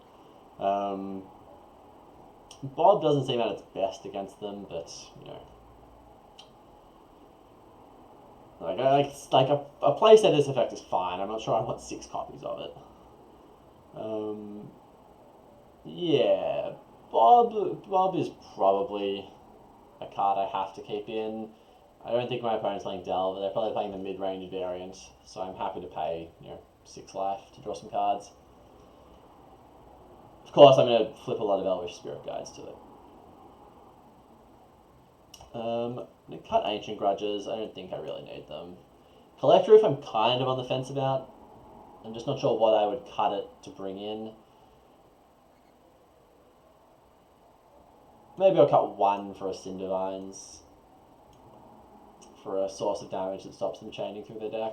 Bob doesn't seem at its best against them, but, you know. Like a playset this effect is fine. I'm not sure I want 6 copies of it. Yeah, Bob is probably a card I have to keep in. I don't think my opponent's playing Delver. They're probably playing the mid-range variant, so I'm happy to pay, 6 life to draw some cards. Of course, I'm going to flip a lot of Elvish Spirit Guides to it. I'm going to cut Ancient Grudges. I don't think I really need them. Collector Roof I'm kind of on the fence about. I'm just not sure what I would cut it to bring in. Maybe I'll cut one for a Cindervines. For a source of damage that stops them chaining through the deck.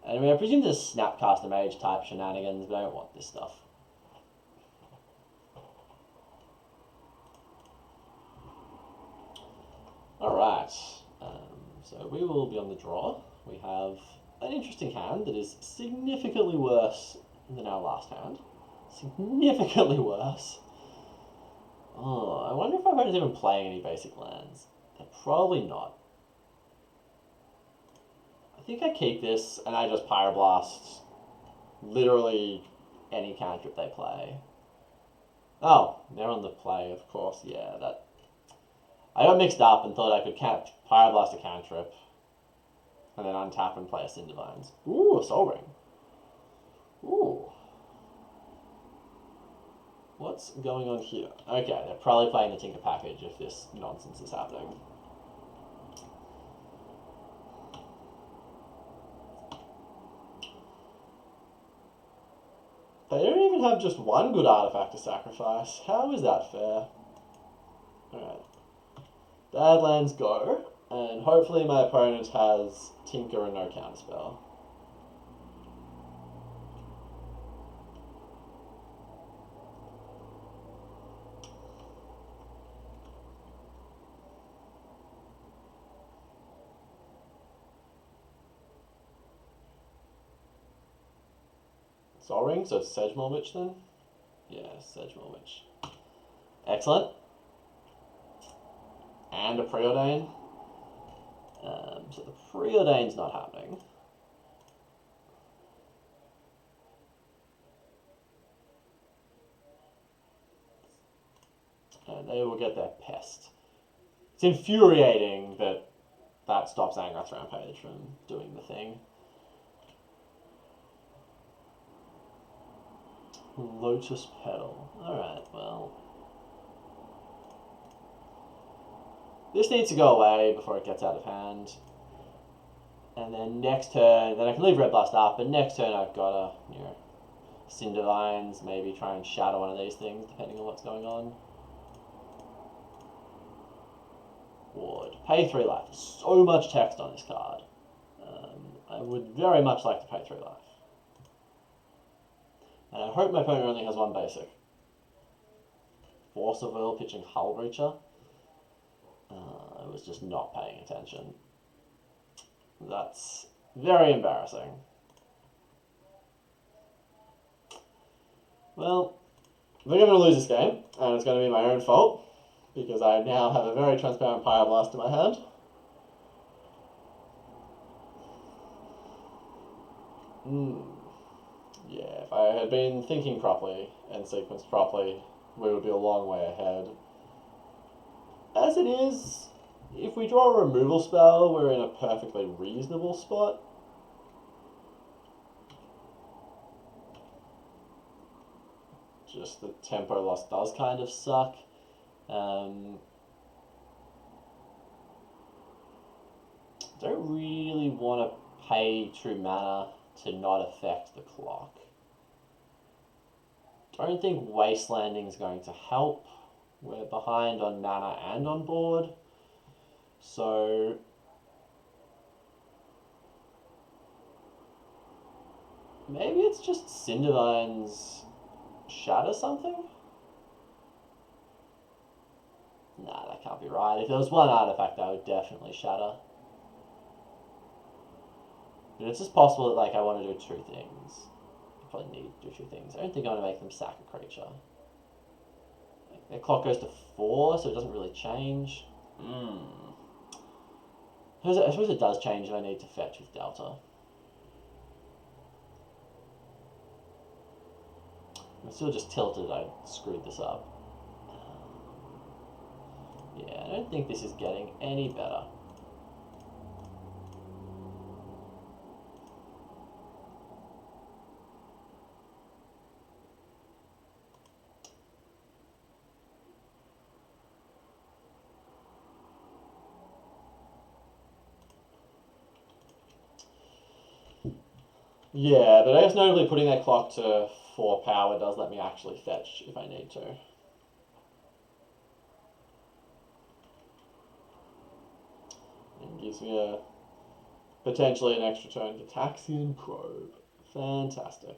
And I mean, I presume there's Snapcaster Mage type shenanigans, but I don't want this stuff. Alright, so we will be on the draw. We have an interesting hand that is significantly worse than our last hand. Significantly worse. Oh, I wonder if my opponent's even playing any basic lands. They're probably not. I think I keep this and I just Pyroblast literally any cantrip they play. Oh, they're on the play, of course. Yeah, that. I got mixed up and thought I could Pyroblast a cantrip and then untap and play a Cindervines. Ooh, a Soul Ring. Ooh. What's going on here? Okay, they're probably playing the Tinker package if this nonsense is happening. They don't even have just one good artifact to sacrifice. How is that fair? Alright. Badlands go, and hopefully my opponent has Tinker and no counterspell. Sol Ring, so it's Sedgemoor Witch then? Yeah, Sedgemoor Witch. Excellent. And a Preordain. So the Preordain's not happening. And they will get their Pest. It's infuriating that that stops Angrath's Rampage from doing the thing. Lotus Petal. Alright, well. This needs to go away before it gets out of hand. And then next turn, then I can leave Red Blast up, but next turn I've got to, you know, Cindervines, maybe try and shatter one of these things, depending on what's going on. Ward. Pay 3 life. So much text on this card. I would very much like to pay 3 life. And I hope my opponent only has one basic. Force of Will pitching Hull Breacher. I was just not paying attention. That's very embarrassing. Well, I think I'm going to lose this game, and it's going to be my own fault, because I now have a very transparent Pyroblast in my hand. Yeah, if I had been thinking properly and sequenced properly, we would be a long way ahead. As it is, if we draw a removal spell, we're in a perfectly reasonable spot. Just the tempo loss does kind of suck. Don't really want to pay 2 mana to not affect the clock. Don't think Wastelanding is going to help. We're behind on mana and on board. So maybe it's just Cindervines shatter something? Nah, that can't be right. If there was one artifact, I would definitely shatter. But it's just possible that, like, I want to do 2 things. I probably need to do 2 things. I don't think I want to make them sack a creature. Like, their clock goes to 4, so it doesn't really change. I suppose it does change if I need to fetch with Delta. I'm still just tilted I screwed this up. Yeah, I don't think this is getting any better. Yeah, but I guess notably putting that clock to 4 power does let me actually fetch if I need to. And gives me a potentially an extra turn Gitaxian Probe. Fantastic.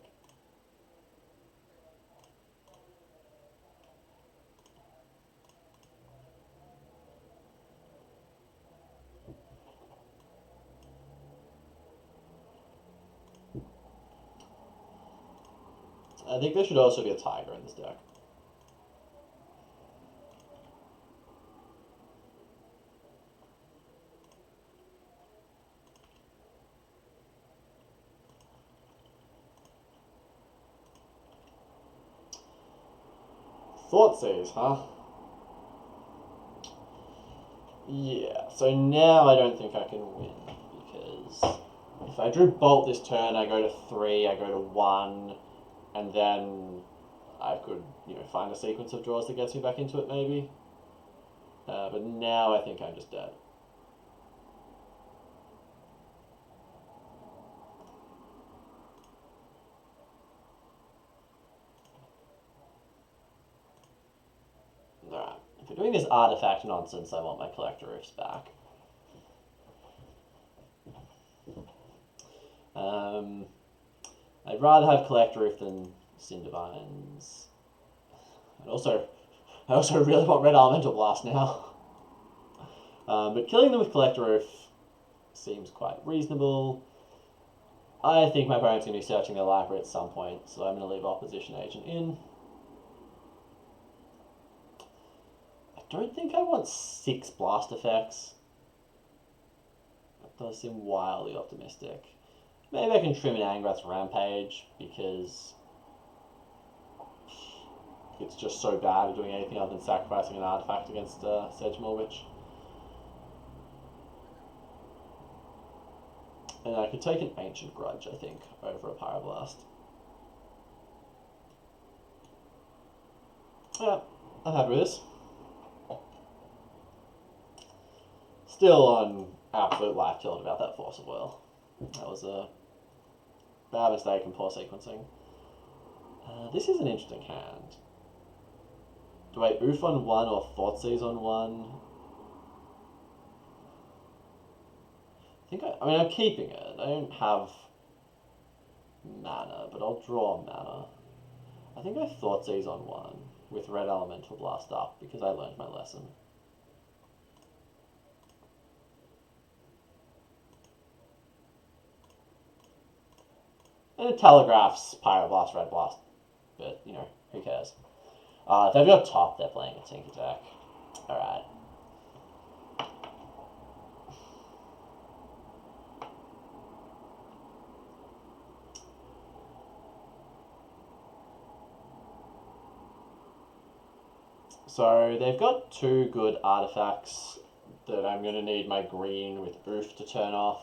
I think there should also be a Tiger in this deck. Thoughtseize, huh? Yeah, so now I don't think I can win, because if I drew Bolt this turn, I go to 3, I go to 1, and then I could, find a sequence of draws that gets me back into it, maybe. But now I think I'm just dead. Alright, if we're doing this artifact nonsense, I want my Collector Roofs back. I'd rather have Collector Roof than Cindervines. I also really want Red Elemental Blast now. But killing them with Collector Roof seems quite reasonable. I think my opponent's going to be searching their library at some point, so I'm going to leave Opposition Agent in. I don't think I want 6 blast effects. That does seem wildly optimistic. Maybe I can trim an Angrath's Rampage, because it's just so bad at doing anything other than sacrificing an artifact against Sedgemoor Witch. And I could take an Ancient Grudge, I think, over a Pyroblast. Yeah, I'm happy with this. Still on absolute life tilt about that Force of Will. That was a bad mistake and poor sequencing. This is an interesting hand. Do I Oof on 1 or Thoughtseize on 1? I'm keeping it. I don't have mana, but I'll draw mana. I think I Thoughtseize on 1 with Red Elemental Blast up, because I learned my lesson. And it telegraphs Pyroblast, Red Blast, but, who cares? If they've got top, they're playing a Tinker deck. Alright. So they've got 2 good artifacts that I'm going to need my green with Oof to turn off.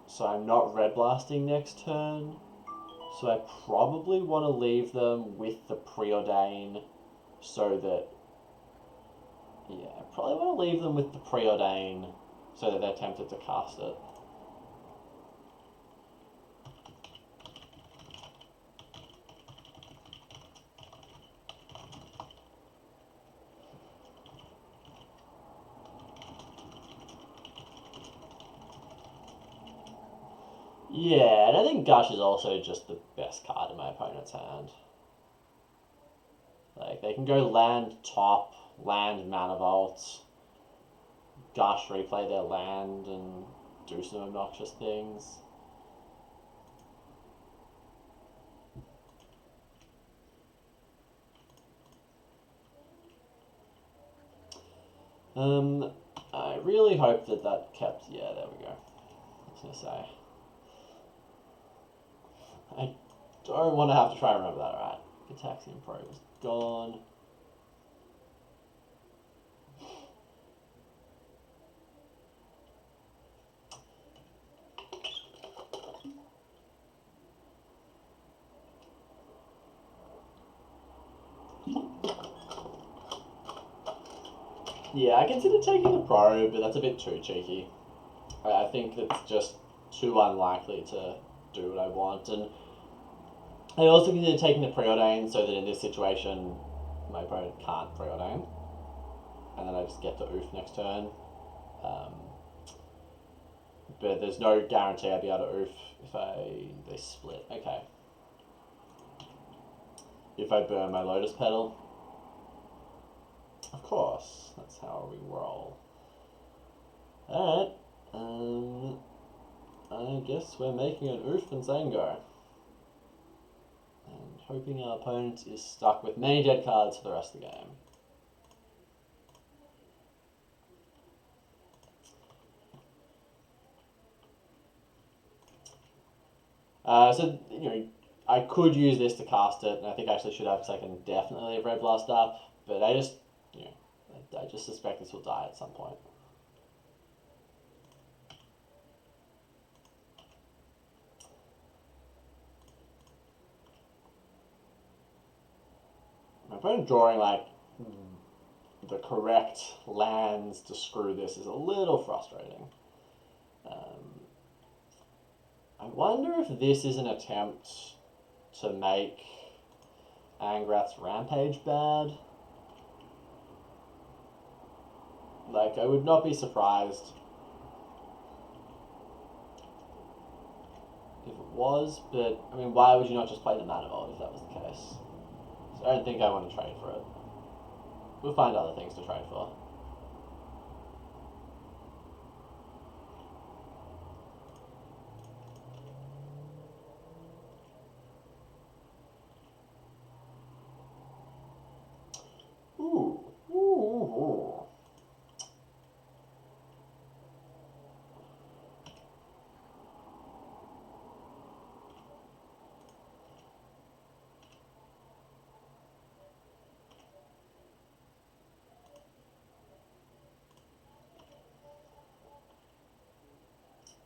So I'm not Red Blasting next turn. So I probably want to leave them with the Preordain so that... Yeah, I probably want to leave them with the Preordain so that they're tempted to cast it. Yeah, and I think Gush is also just the best card in my opponent's hand. Like, they can go land top, land Mana Vault, Gush, replay their land, and do some obnoxious things. I really hope that kept... Yeah, there we go. I was going to say. I don't want to have to try and remember that, alright. Gitaxian Probe is gone. Yeah, I consider taking the Probe, but that's a bit too cheeky. I think it's just too unlikely to do what I want. And I also consider taking the preordain so that in this situation my opponent can't preordain, and then I just get the oof next turn. But there's no guarantee I'll be able to oof if they split. Okay. If I burn my Lotus Petal. Of course, that's how we roll. Alright. I guess we're making an oof and saying go. And hoping our opponent is stuck with many dead cards for the rest of the game. So, I could use this to cast it, and I think I actually should have, because I can definitely leave Red Blast up, but I just suspect this will die at some point. My opponent drawing, the correct lands to screw this is a little frustrating. I wonder if this is an attempt to make Angrath's Rampage bad. I would not be surprised if it was, but, I mean, why would you not just play the Mana Vault if that was the case? So I don't think I want to trade for it. We'll find other things to trade for. Ooh.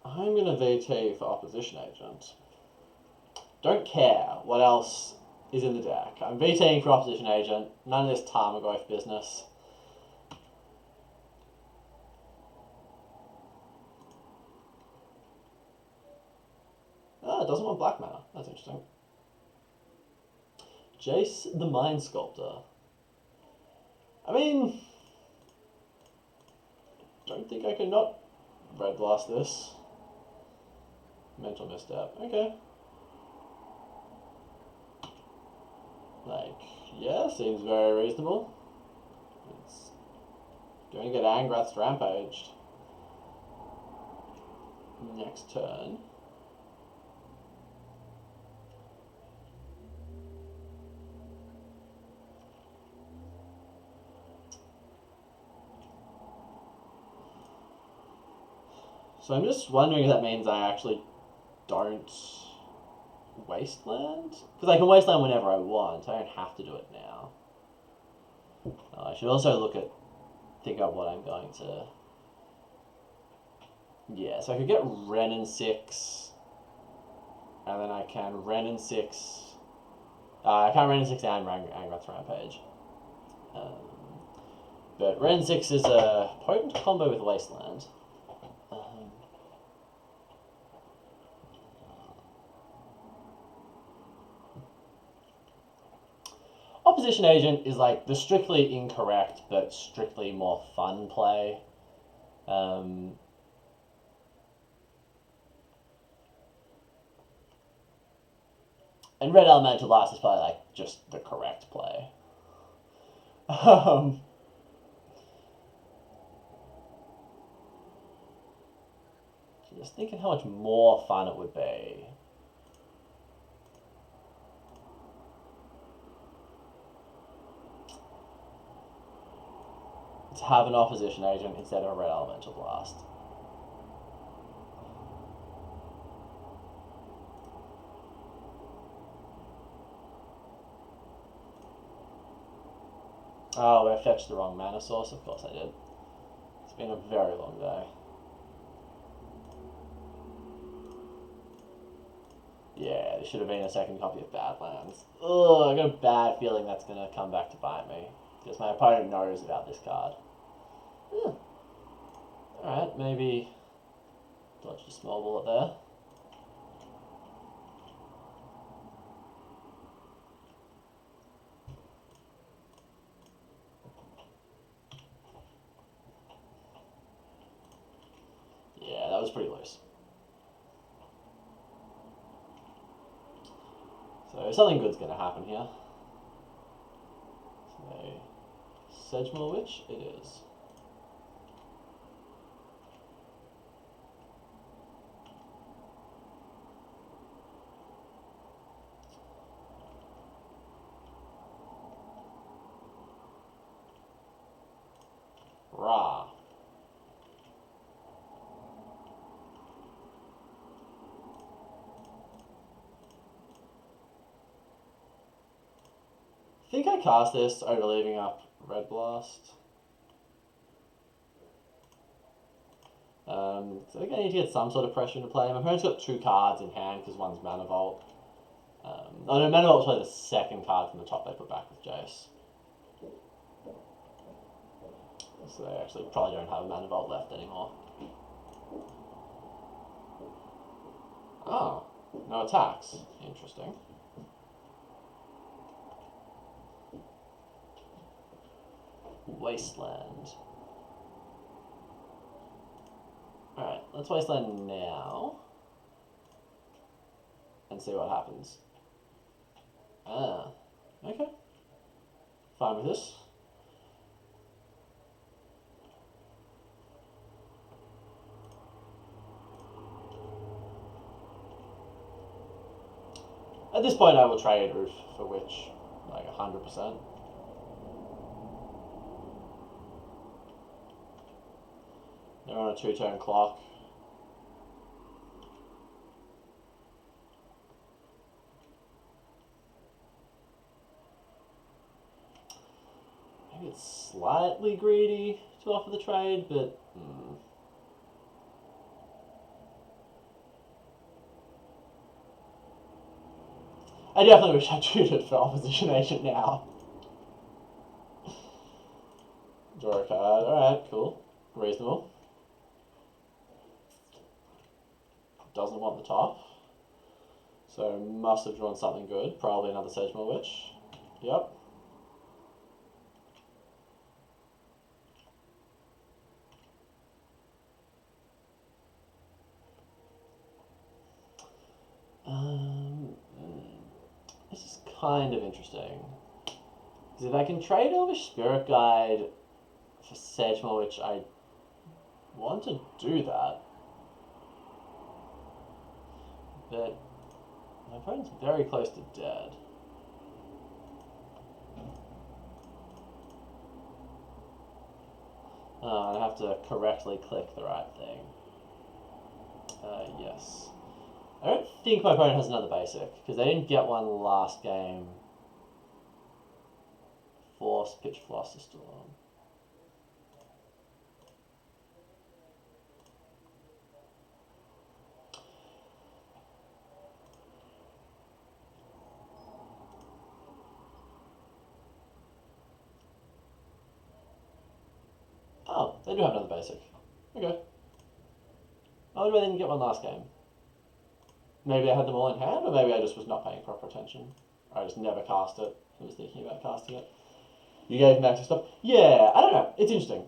I'm going to VT for Opposition Agent. Don't care what else is in the deck. I'm VTing for Opposition Agent. None of this Tarmogoyf business. Ah, it doesn't want black mana. That's interesting. Jace the Mind Sculptor. I mean, don't think I can not Red Blast this. Mental misstep. Okay. Yeah, seems very reasonable. It's going to get Angrath's rampaged next turn. So I'm just wondering if that means I actually don't wasteland? Because I can wasteland whenever I want. I don't have to do it now. I should also think of what I'm going to... Yeah, so I could get Ren and 6. And then I can Ren and 6. I can't Ren and 6 and Angrath's Rampage. But Ren 6 is a potent combo with Wasteland. Opposition Agent is the strictly incorrect but strictly more fun play. And Red Elemental Blast is probably just the correct play. Just thinking how much more fun it would be. To have an Opposition Agent instead of a Red Elemental Blast. Oh, I fetched the wrong mana source. Of course I did. It's been a very long day. Yeah, there should have been a second copy of Badlands. Ugh, I got a bad feeling that's going to come back to bite me. Because my opponent knows about this card. Alright, maybe Dodged a small bullet there. Yeah, that was pretty loose. So something good's going to happen here. So Sedgemoor Witch it is. Rah. I think I cast this over leaving up Red Blast. So I think I need to get some sort of pressure into play. My opponent's got 2 cards in hand because one's Mana Vault. Oh no, Mana Vault was probably the second card from the top they put back with Jace. So they actually probably don't have a Mana Vault left anymore. Oh, no attacks. Interesting. Wasteland. Alright, let's Wasteland now. And see what happens. Ah, okay. Fine with this. At this point I will trade Roof for Witch, like 100%. They're on a 2-turn clock. Maybe it's slightly greedy to offer the trade, but I definitely wish I traded for Opposition Agent now. Draw a card. Alright, cool. Reasonable. Doesn't want the top. So must have drawn something good. Probably another Sedgemoor Witch. Yep. This is kind of interesting. Because if I can trade Elvish Spirit Guide for Sedgemoor, which I want to do that, but my opponent's very close to dead. I have to correctly click the right thing. Yes. I don't think my opponent has another basic, because they didn't get one last game. Force Pitch Storm. Oh, they do have another basic. Okay. I wonder why they didn't get one last game. Maybe I had them all in hand, or maybe I just was not paying proper attention. Or I just never cast it. I was thinking about casting it. You gave Max a stop? Yeah, I don't know. It's interesting.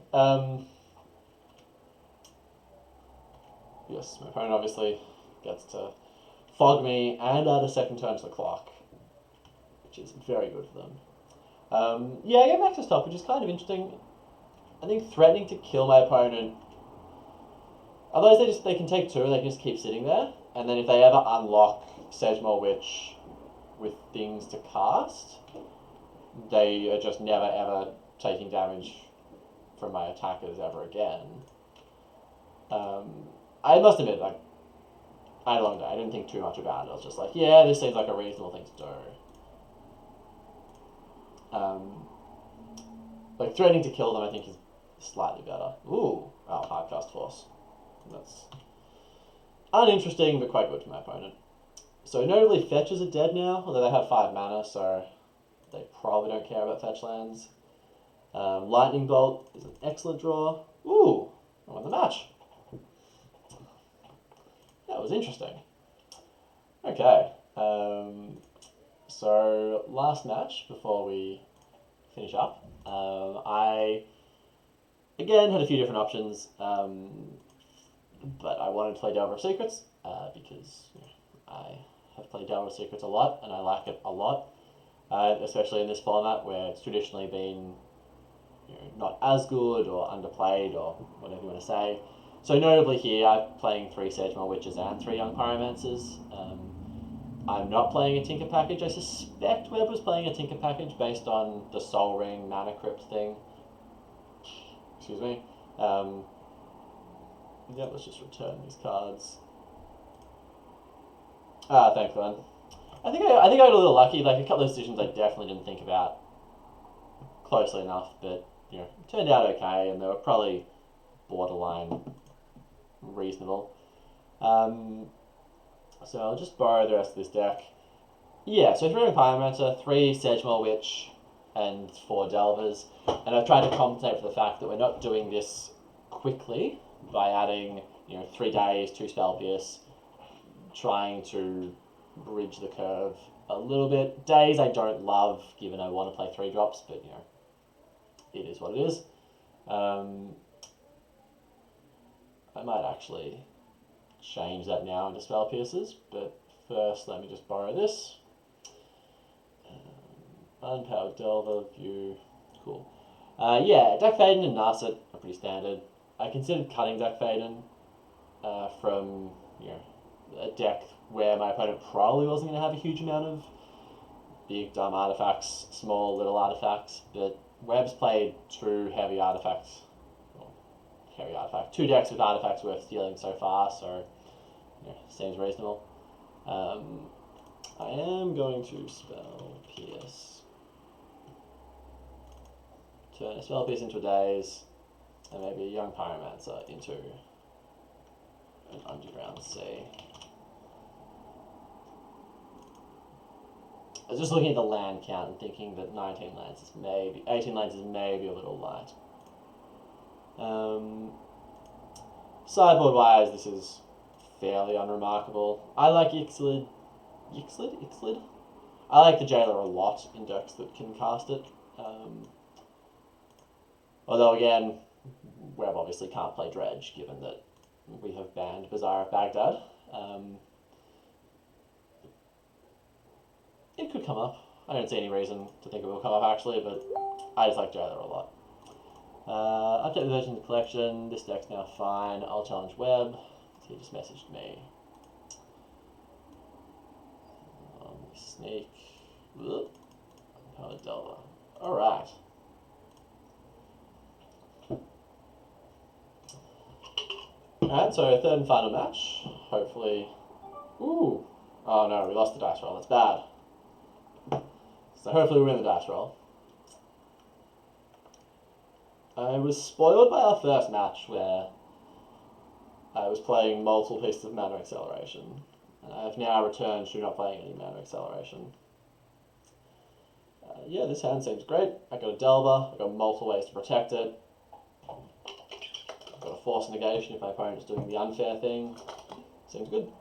Yes, my opponent obviously gets to fog me and add a second turn to the clock, which is very good for them. Yeah, I gave Max a stop, which is kind of interesting. I think threatening to kill my opponent. Otherwise, they can take 2 and they can just keep sitting there. And then if they ever unlock Sedgemoor Witch with things to cast, they are just never ever taking damage from my attackers ever again. I must admit, like, I had a long day. I didn't think too much about it. I was just like, yeah, this seems like a reasonable thing to do. Like, threatening to kill them, I think, is slightly better. Ooh, Hardcast Force. That's uninteresting, but quite good for my opponent. So notably, fetches are dead now, although they have 5 mana, so they probably don't care about fetch lands. Lightning Bolt is an excellent draw. Ooh, I won the match. was interesting. Okay, so last match before we finish up, I again had a few different options, but I wanted to play Delver of Secrets because I have played Delver of Secrets a lot and I like it a lot, especially in this format where it's traditionally been not as good or underplayed or whatever you want to say. So notably here, I'm playing 3 Sagemore Witches and 3 Young Pyromancers. I'm not playing a Tinker package. I suspect Webb was playing a Tinker package based on the Soul Ring Mana Crypt thing. Excuse me. Yeah, let's just return these cards. Thanks, man. I think I got a little lucky. Like a couple of decisions I definitely didn't think about closely enough, but it turned out okay, and they were probably borderline reasonable. So I'll just borrow the rest of this deck. Yeah, so 3 Pyromancer, 3 Sagemore Witch, and 4 Delvers. And I've tried to compensate for the fact that we're not doing this quickly by adding 3 days, 2 Spell Pierce, trying to bridge the curve a little bit. Days I don't love, given I want to play 3 drops, but it is what it is. I might actually change that now into Spell Pierces, but first let me just borrow this. Unpowered Delver, view, cool. Yeah, Duck Faden and Narset are pretty standard. I considered cutting Duck Faden from a deck where my opponent probably wasn't going to have a huge amount of big dumb artifacts, small little artifacts, but Webb's played 2 heavy artifacts. 2 decks with artifacts worth stealing so far, so seems reasonable. I am going to Spell Pierce. Turn a Spell Pierce into a Daze, and maybe a Young Pyromancer into an Underground Sea. I was just looking at the land count and thinking that 18 lands is maybe a little light. Sideboard wise, this is fairly unremarkable. I like Ixlid. I like the Jailer a lot in decks that can cast it. Although again, Webb obviously can't play Dredge, given that we have banned Bazaar of Baghdad. It could come up. I don't see any reason to think it will come up actually, but I just like Jailer a lot. Update the version of the collection. This deck's now fine. I'll challenge Webb. He just messaged me. Sneak. Power Delver. Alright. Alright, so 3rd and final match. Hopefully. Ooh. Oh no, we lost the dice roll. That's bad. So hopefully we win the dice roll. I was spoiled by our first match where I was playing multiple pieces of Mana Acceleration. And I've now returned to not playing any Mana Acceleration. Yeah, this hand seems great. I got a Delver, I've got multiple ways to protect it. I've got a Force Negation if my opponent is doing the unfair thing. Seems good.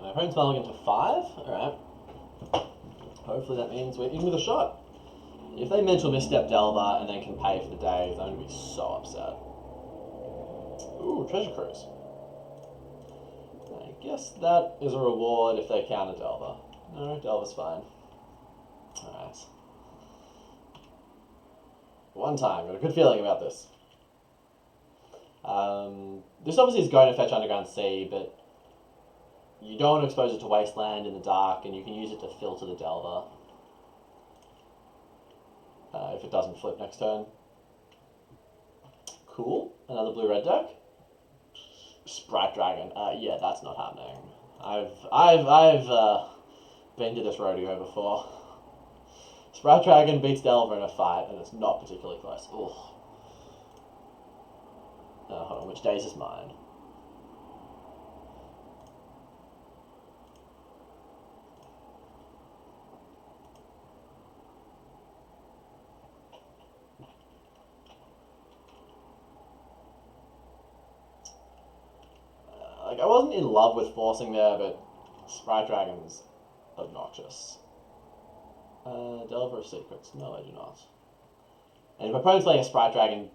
My opponent's mulligan to 5. Alright. Hopefully that means we're in with a shot. If they mental misstep Delver and then can pay for the days, I'm going to be so upset. Ooh, Treasure Cruise. I guess that is a reward if they counter Delver. No, Delver's fine. Alright. One time, got a good feeling about this. This obviously is going to fetch Underground Sea, but you don't want to expose it to Wasteland in the dark, and you can use it to filter the Delver. If it doesn't flip next turn. Cool. Another blue-red deck. Sprite Dragon. Yeah, that's not happening. I've been to this rodeo before. Sprite Dragon beats Delver in a fight, and it's not particularly close. Ugh. Hold on, which days is mine? Like, I wasn't in love with forcing there, but Sprite Dragon's obnoxious. Delver of Secrets. No, I do not. And if my opponent's playing a Sprite Dragon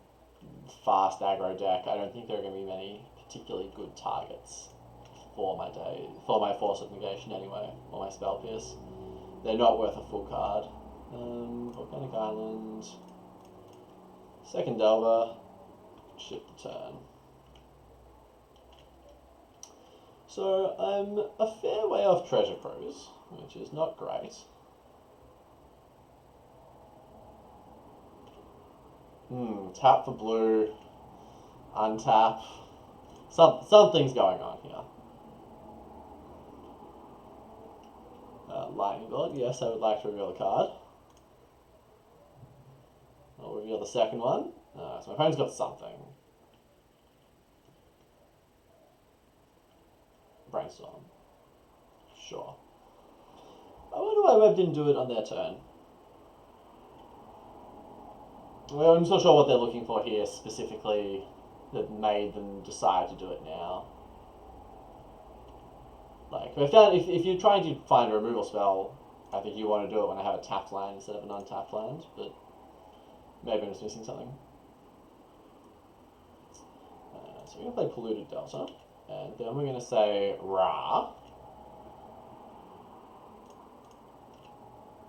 fast aggro deck, I don't think there are going to be many particularly good targets for my Force of Negation anyway, or my Spell Pierce. They're not worth a full card. Volcanic Island. Second Delver. Ship the turn. So I'm a fair way off Treasure Cruise, which is not great. Tap for blue, untap. Something's going on here. Lightning Bolt, yes, I would like to reveal a card. I'll reveal the second one. So my opponent's got something. Brainstorm. Sure. I wonder why Web didn't do it on their turn. Well, I'm not sure what they're looking for here specifically that made them decide to do it now. Like, if you're trying to find a removal spell, I think you want to do it when I have a tapped land instead of an untapped land, but maybe I'm just missing something. So we're going to play Polluted Delta, and then we're going to say Ra.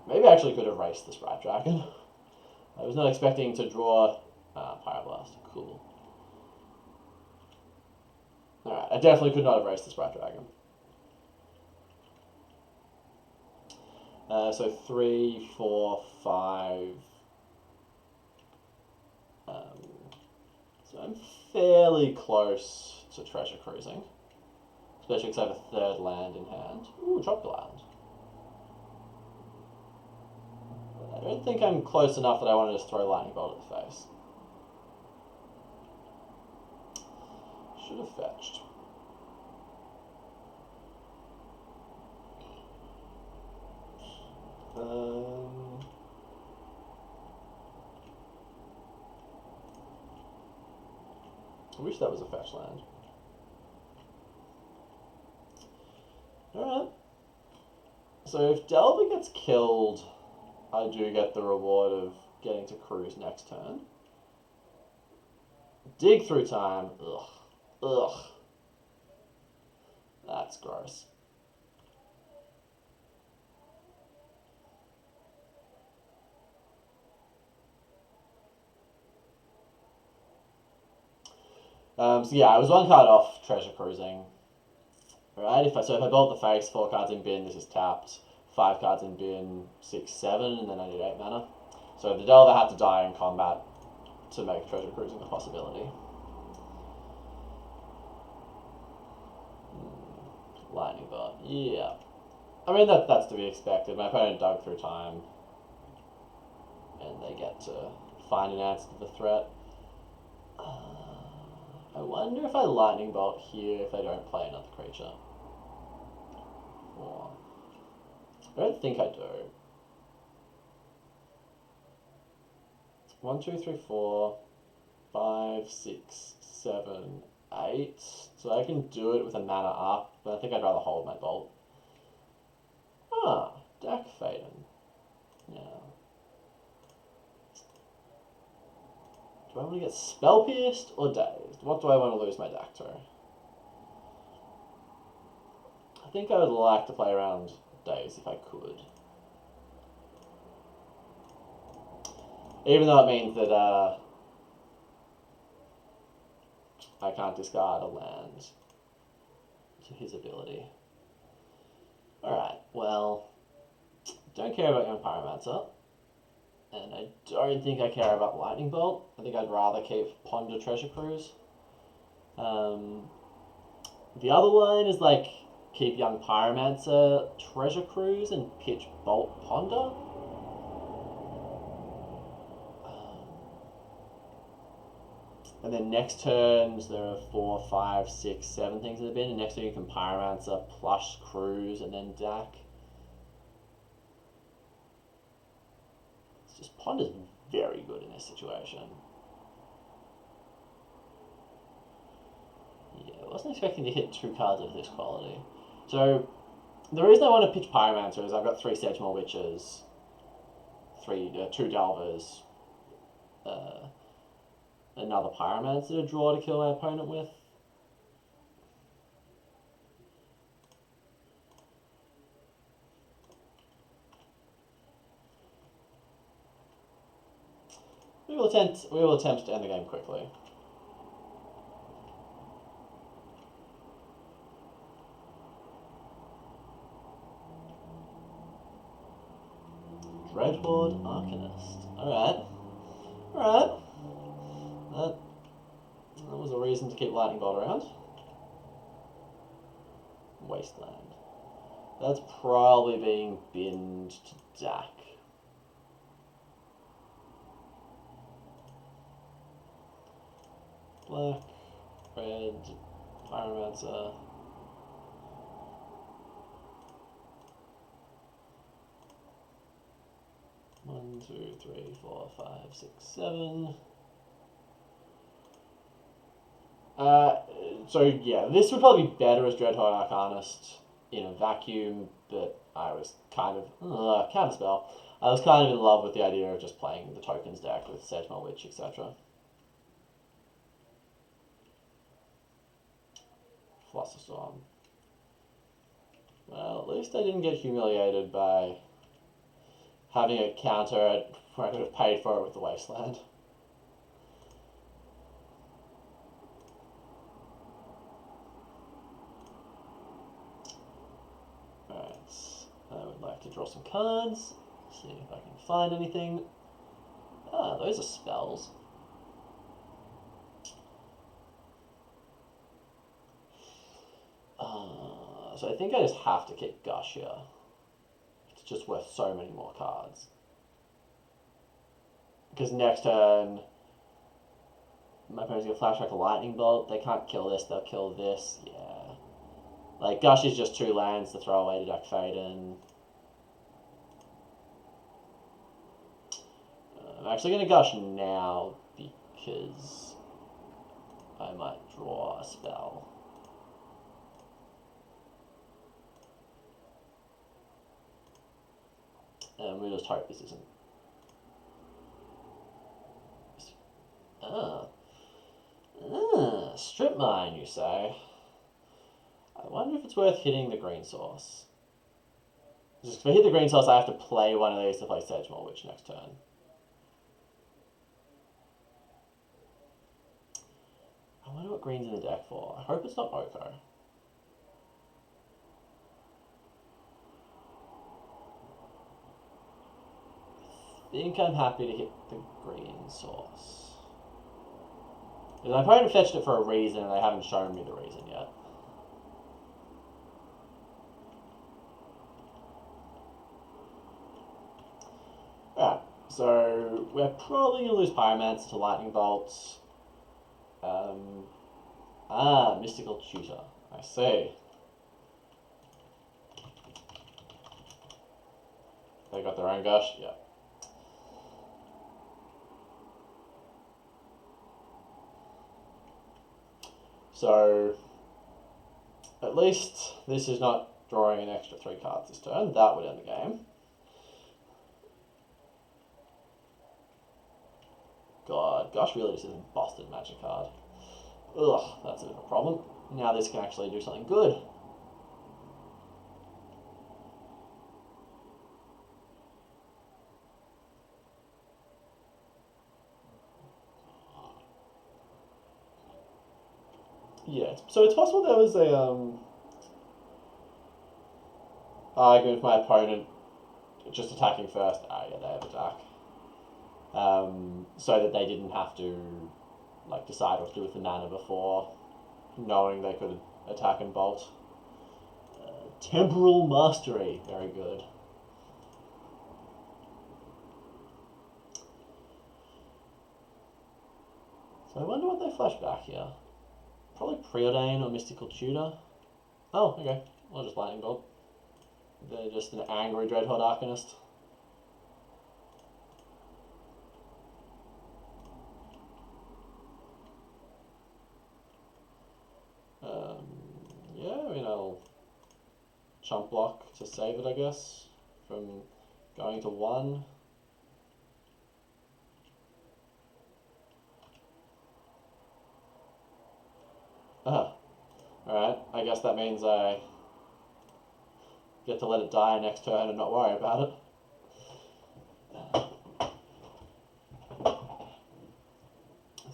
Maybe I actually could have raced the Sprite Dragon. I was not expecting to draw Pyroblast. Cool. Alright, I definitely could not have raced the Sprite Dragon. So 3, 4, 5. So I'm fairly close to treasure cruising. Especially because I have a third land in hand. Ooh, Tropical Island. I don't think I'm close enough that I want to just throw Lightning Bolt at the face. Should have fetched. I wish that was a fetch land. Alright. So if Delver gets killed, I do get the reward of getting to cruise next turn. Dig through time. Ugh. Ugh. That's gross. So yeah, I was one card off treasure cruising. Alright, if I bolt the face, 4 cards in bin, this is tapped. 5 cards in bin, 6, 7, and then I need 8 mana. So the Delver had to die in combat to make treasure cruising a possibility. Lightning Bolt, yeah. I mean, that's to be expected. My opponent dug through time, and they get to find an answer to the threat. I wonder if I Lightning Bolt here if they don't play another creature. Or, I don't think I do. 1, 2, 3, 4, 5, 6, 7, 8. So I can do it with a mana up, but I think I'd rather hold my bolt. Dak Faden. Yeah. Do I want to get Spell Pierced or Dazed? What do I want to lose my deck to? I think I would like to play around Dazed if I could. Even though it means that I can't discard a land to his ability. Alright, well, don't care about Young Pyromancer. And I don't think I care about Lightning Bolt. I think I'd rather keep Ponder Treasure Cruise. The other line is like keep Young Pyromancer Treasure Cruise and pitch Bolt Ponder. And then next turns there are 4, 5, 6, 7 things in the bin. And next turn you can Pyromancer, Plush, Cruise, and then Dak. It's just Ponder's very good in this situation. Yeah, wasn't expecting to hit 2 cards of this quality. So, the reason I want to pitch Pyromancer is I've got 3 Sedgemoor Witches, 2 Delvers, another Pyromancer to draw to kill my opponent with. We will attempt to end the game quickly. Dreadhorde Arcanist. Alright. That was a reason to keep Lightning Bolt around. Wasteland. That's probably being binned to Dak. Black, red, Pyromancer. One, two, three, 4, 5, 6, 7. So yeah, this would probably be better as Dreadhorde Arcanist in a vacuum, but I was kind of counterspell. I was kind of in love with the idea of just playing the tokens deck with Sedgemoor Witch, etc. Flusterstorm. Well, at least I didn't get humiliated by having a counter where I could have paid for it with the Wasteland. Alright, I would like to draw some cards, see if I can find anything. Ah, those are spells. So I think I just have to keep Gush here. It's just worth so many more cards. Because next turn, my opponent's going to flashback a Lightning Bolt. They can't kill this, they'll kill this. Yeah. Like, Gush is just 2 lands to throw away to deck Faden. I'm actually going to Gush now because I might draw a spell. And we just hope this isn't. Strip mine, you say? I wonder if it's worth hitting the green source. Just if I hit the green source, I have to play one of these to play Sedgemoor Witch next turn. I wonder what green's in the deck for. I hope it's not Oko. I think I'm happy to hit the green source. Because my opponent fetched it for a reason and they haven't shown me the reason yet. Alright, so we're probably going to lose Pyromancer to Lightning Bolts. Mystical Tutor. I see. They got their own Gush? Yeah. So, at least this is not drawing an extra 3 cards this turn. That would end the game. God, Gush really just is a busted magic card. Ugh, that's a bit of a problem. Now this can actually do something good. Yeah, so it's possible there was a argument with my opponent just attacking first. Ah, yeah, they have attack. So that they didn't have to like decide what to do with the mana before knowing they could attack and bolt. Temporal Mastery, very good. So I wonder what they flash back here. Probably Preordain or Mystical Tutor. Oh, okay. I'll just Lightning Bolt. They're just an angry Dreadhorde Arcanist. chump block to save it, I guess, from going to 1. Alright, I guess that means I get to let it die next turn and not worry about it.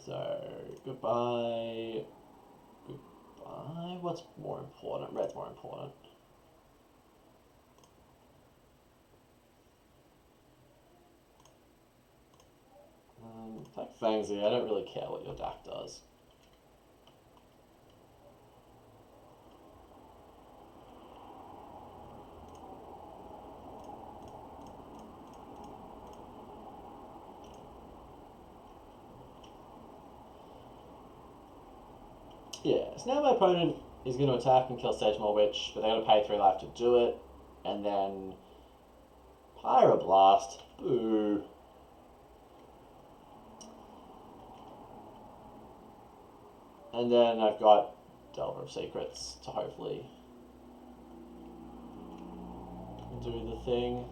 So, goodbye. Goodbye. What's more important? Red's more important. Attack Fangsy, I don't really care what your deck does. Yeah, so now my opponent is going to attack and kill Sedgemoor Witch, but they're going to pay 3 life to do it, and then Pyroblast. Boo. And then I've got Delver of Secrets to hopefully do the thing.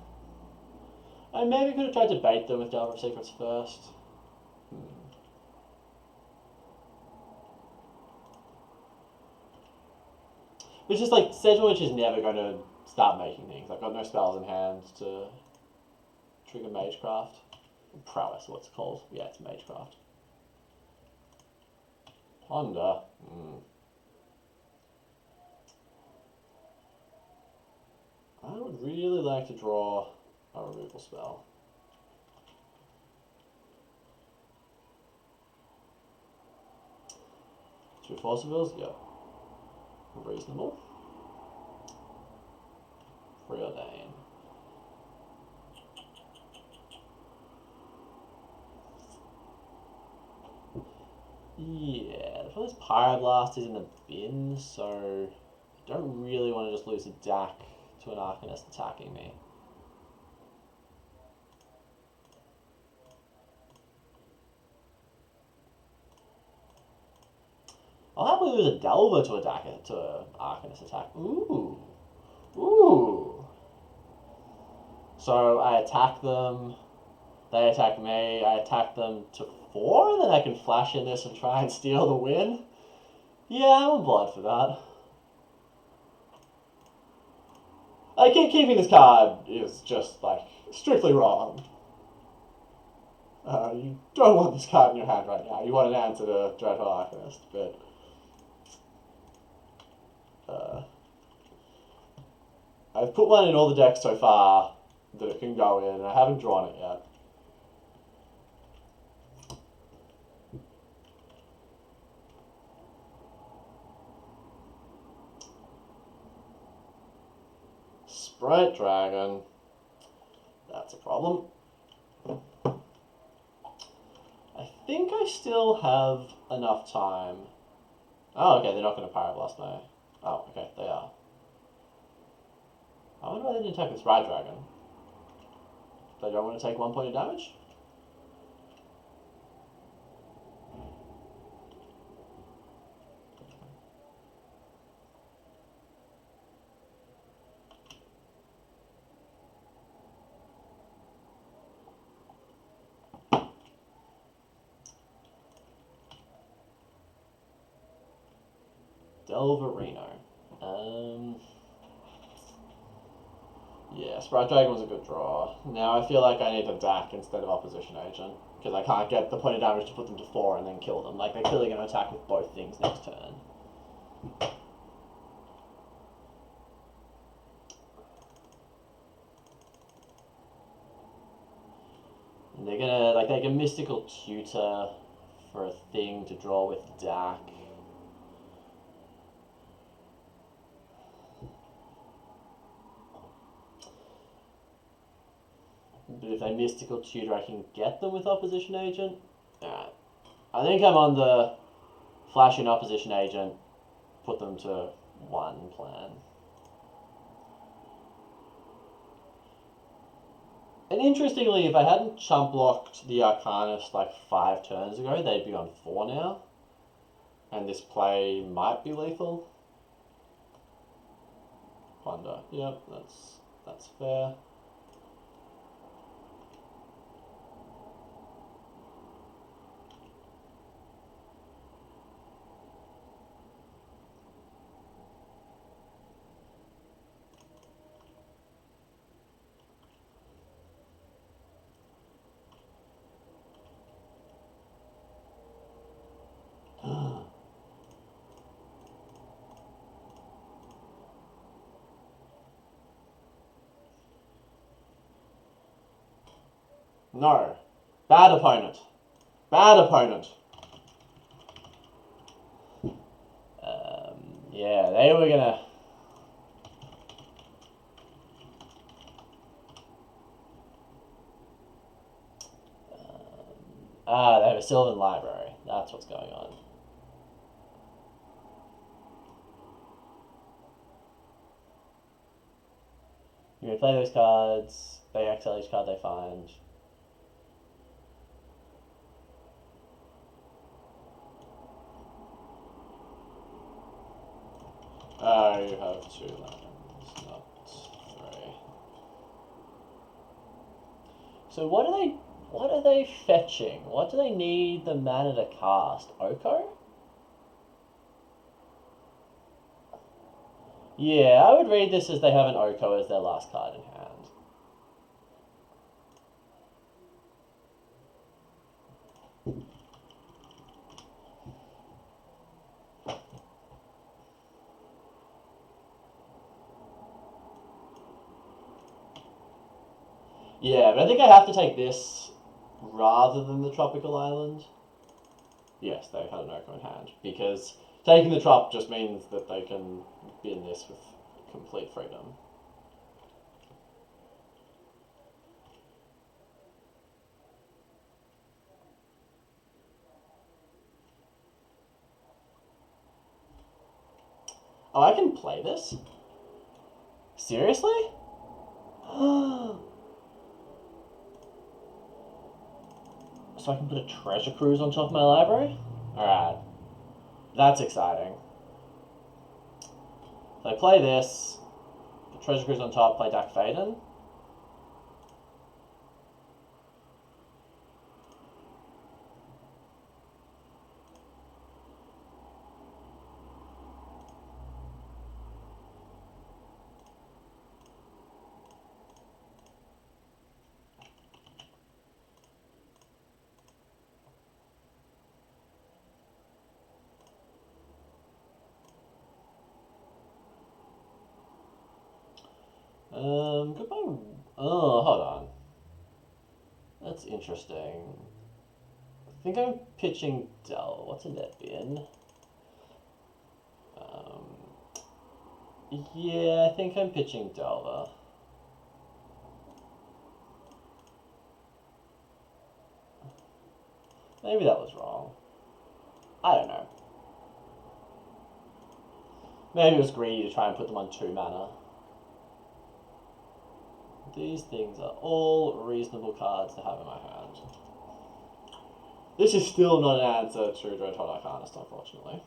I maybe could have tried to bait them with Delver of Secrets first. Which is like, Sedgemoor Witch is never going to start making things. I've got no spells in hand to trigger Magecraft. Prowess, what's it called? Yeah, it's Magecraft. Ponder. I would really like to draw a removal spell. Two Force of Wills? Yep. Reasonable. Preordain. Yeah, the problem is Pyroblast is in the bin, so I don't really want to just lose a deck to an Arcanist attacking me. I'll happily lose a Delver to attack it, to Arcanist attack. Ooh. Ooh. So I attack them, they attack me, I attack them to 4, and then I can flash in this and try and steal the win? Yeah, I'm on board for that. I keep keeping this card is just, like, strictly wrong. You don't want this card in your hand right now. You want an answer to Dreadful Arcanist, but I've put one in all the decks so far that it can go in, and I haven't drawn it yet. Sprite Dragon. That's a problem. I think I still have enough time. Oh, okay, they're not going to Pyroblast me. Oh, okay, they are. I wonder why they didn't attack this Sprite Dragon. They don't want to take 1 point of damage? Delverino. Yeah, Sprite Dragon was a good draw. Now I feel like I need a DAC instead of Opposition Agent, because I can't get the point of damage to put them to 4 and then kill them. Like, they're clearly going to attack with both things next turn. And they're gonna, like, they can Mystical Tutor for a thing to draw with DAC. But if they Mystical Tutor, I can get them with Opposition Agent. Alright. I think I'm on the Flash in Opposition Agent, put them to 1 plan. And interestingly, if I hadn't chump blocked the Arcanist like 5 turns ago, they'd be on 4 now. And this play might be lethal. Wonder. Yep, that's fair. No. Bad opponent. Bad opponent. Yeah, they were gonna... they have a Sylvan Library. That's what's going on. You may play those cards. They exile each card they find. You have 2 lands, not 3. So what are they fetching? What do they need the mana to cast? Oko? Yeah, I would read this as they have an Oko as their last card in hand. Yeah, but I think I have to take this rather than the Tropical Island. Yes, they had an Oko in hand, because taking the Trop just means that they can bin this with complete freedom. Oh, I can play this? Seriously? So I can put a Treasure Cruise on top of my library? Alright. That's exciting. So I play this, put Treasure Cruise on top, play Dak Faden. Goodbye. Oh, hold on. That's interesting. I think I'm pitching Dell. What's in that bin? Yeah, I think I'm pitching Delver. Maybe that was wrong. I don't know. Maybe it was greedy to try and put them on 2 mana. These things are all reasonable cards to have in my hand. This is still not an answer to Dreadhorde Arcanist, unfortunately.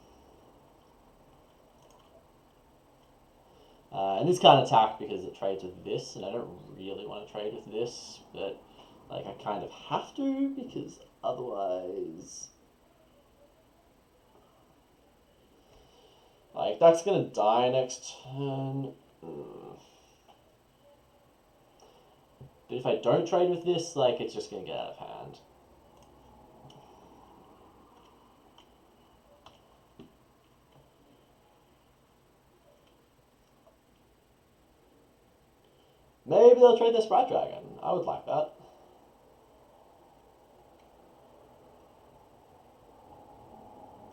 And this can't attack because it trades with this, and I don't really want to trade with this, but like I kind of have to because otherwise, like that's gonna die next turn. But if I don't trade with this, like it's just gonna get out of hand. Maybe they'll trade their Sprite Dragon. I would like that.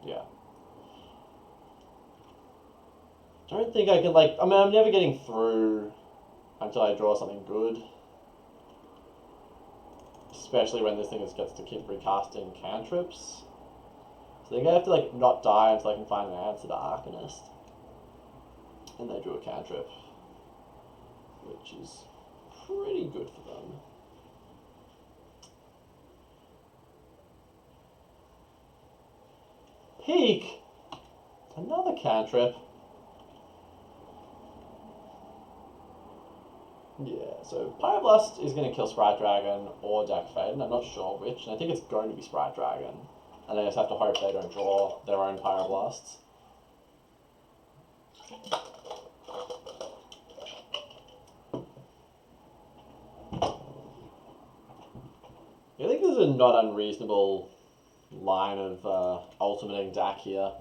Yeah. I don't think I can, like, I mean, I'm never getting through until I draw something good. Especially when this thing gets to keep recasting cantrips. So they're gonna have to, like, not die until I can find an answer to Arcanist. And they drew a cantrip, which is pretty good for them. Peak! Another cantrip. Yeah, so Pyroblast is going to kill Sprite Dragon or Deck Fade, and I'm not sure which, and I think it's going to be Sprite Dragon. And I just have to hope they don't draw their own Pyroblasts. I think there's a not unreasonable line of ultimating Dak here.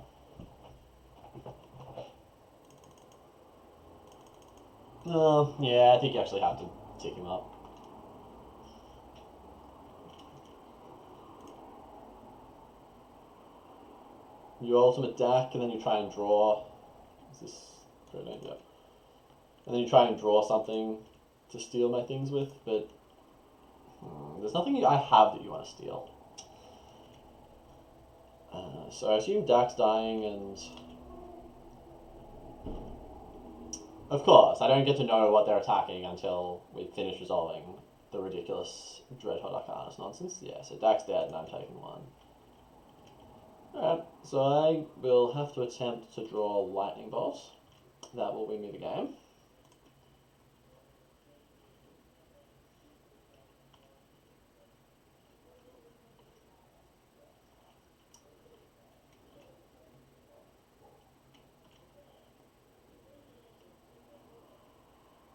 Yeah, I think you actually have to tick him up. You ultimate Dak, and then you try and draw. Is this correct? Yeah. And then you try and draw something to steal my things with, but there's nothing I have that you want to steal. So I assume Dak's dying, and of course, I don't get to know what they're attacking until we finish resolving the ridiculous Dreadhot Arcanus nonsense. Yeah, so Dak's dead, and I'm taking one. Alright, so I will have to attempt to draw Lightning Bolt. That will win me the game.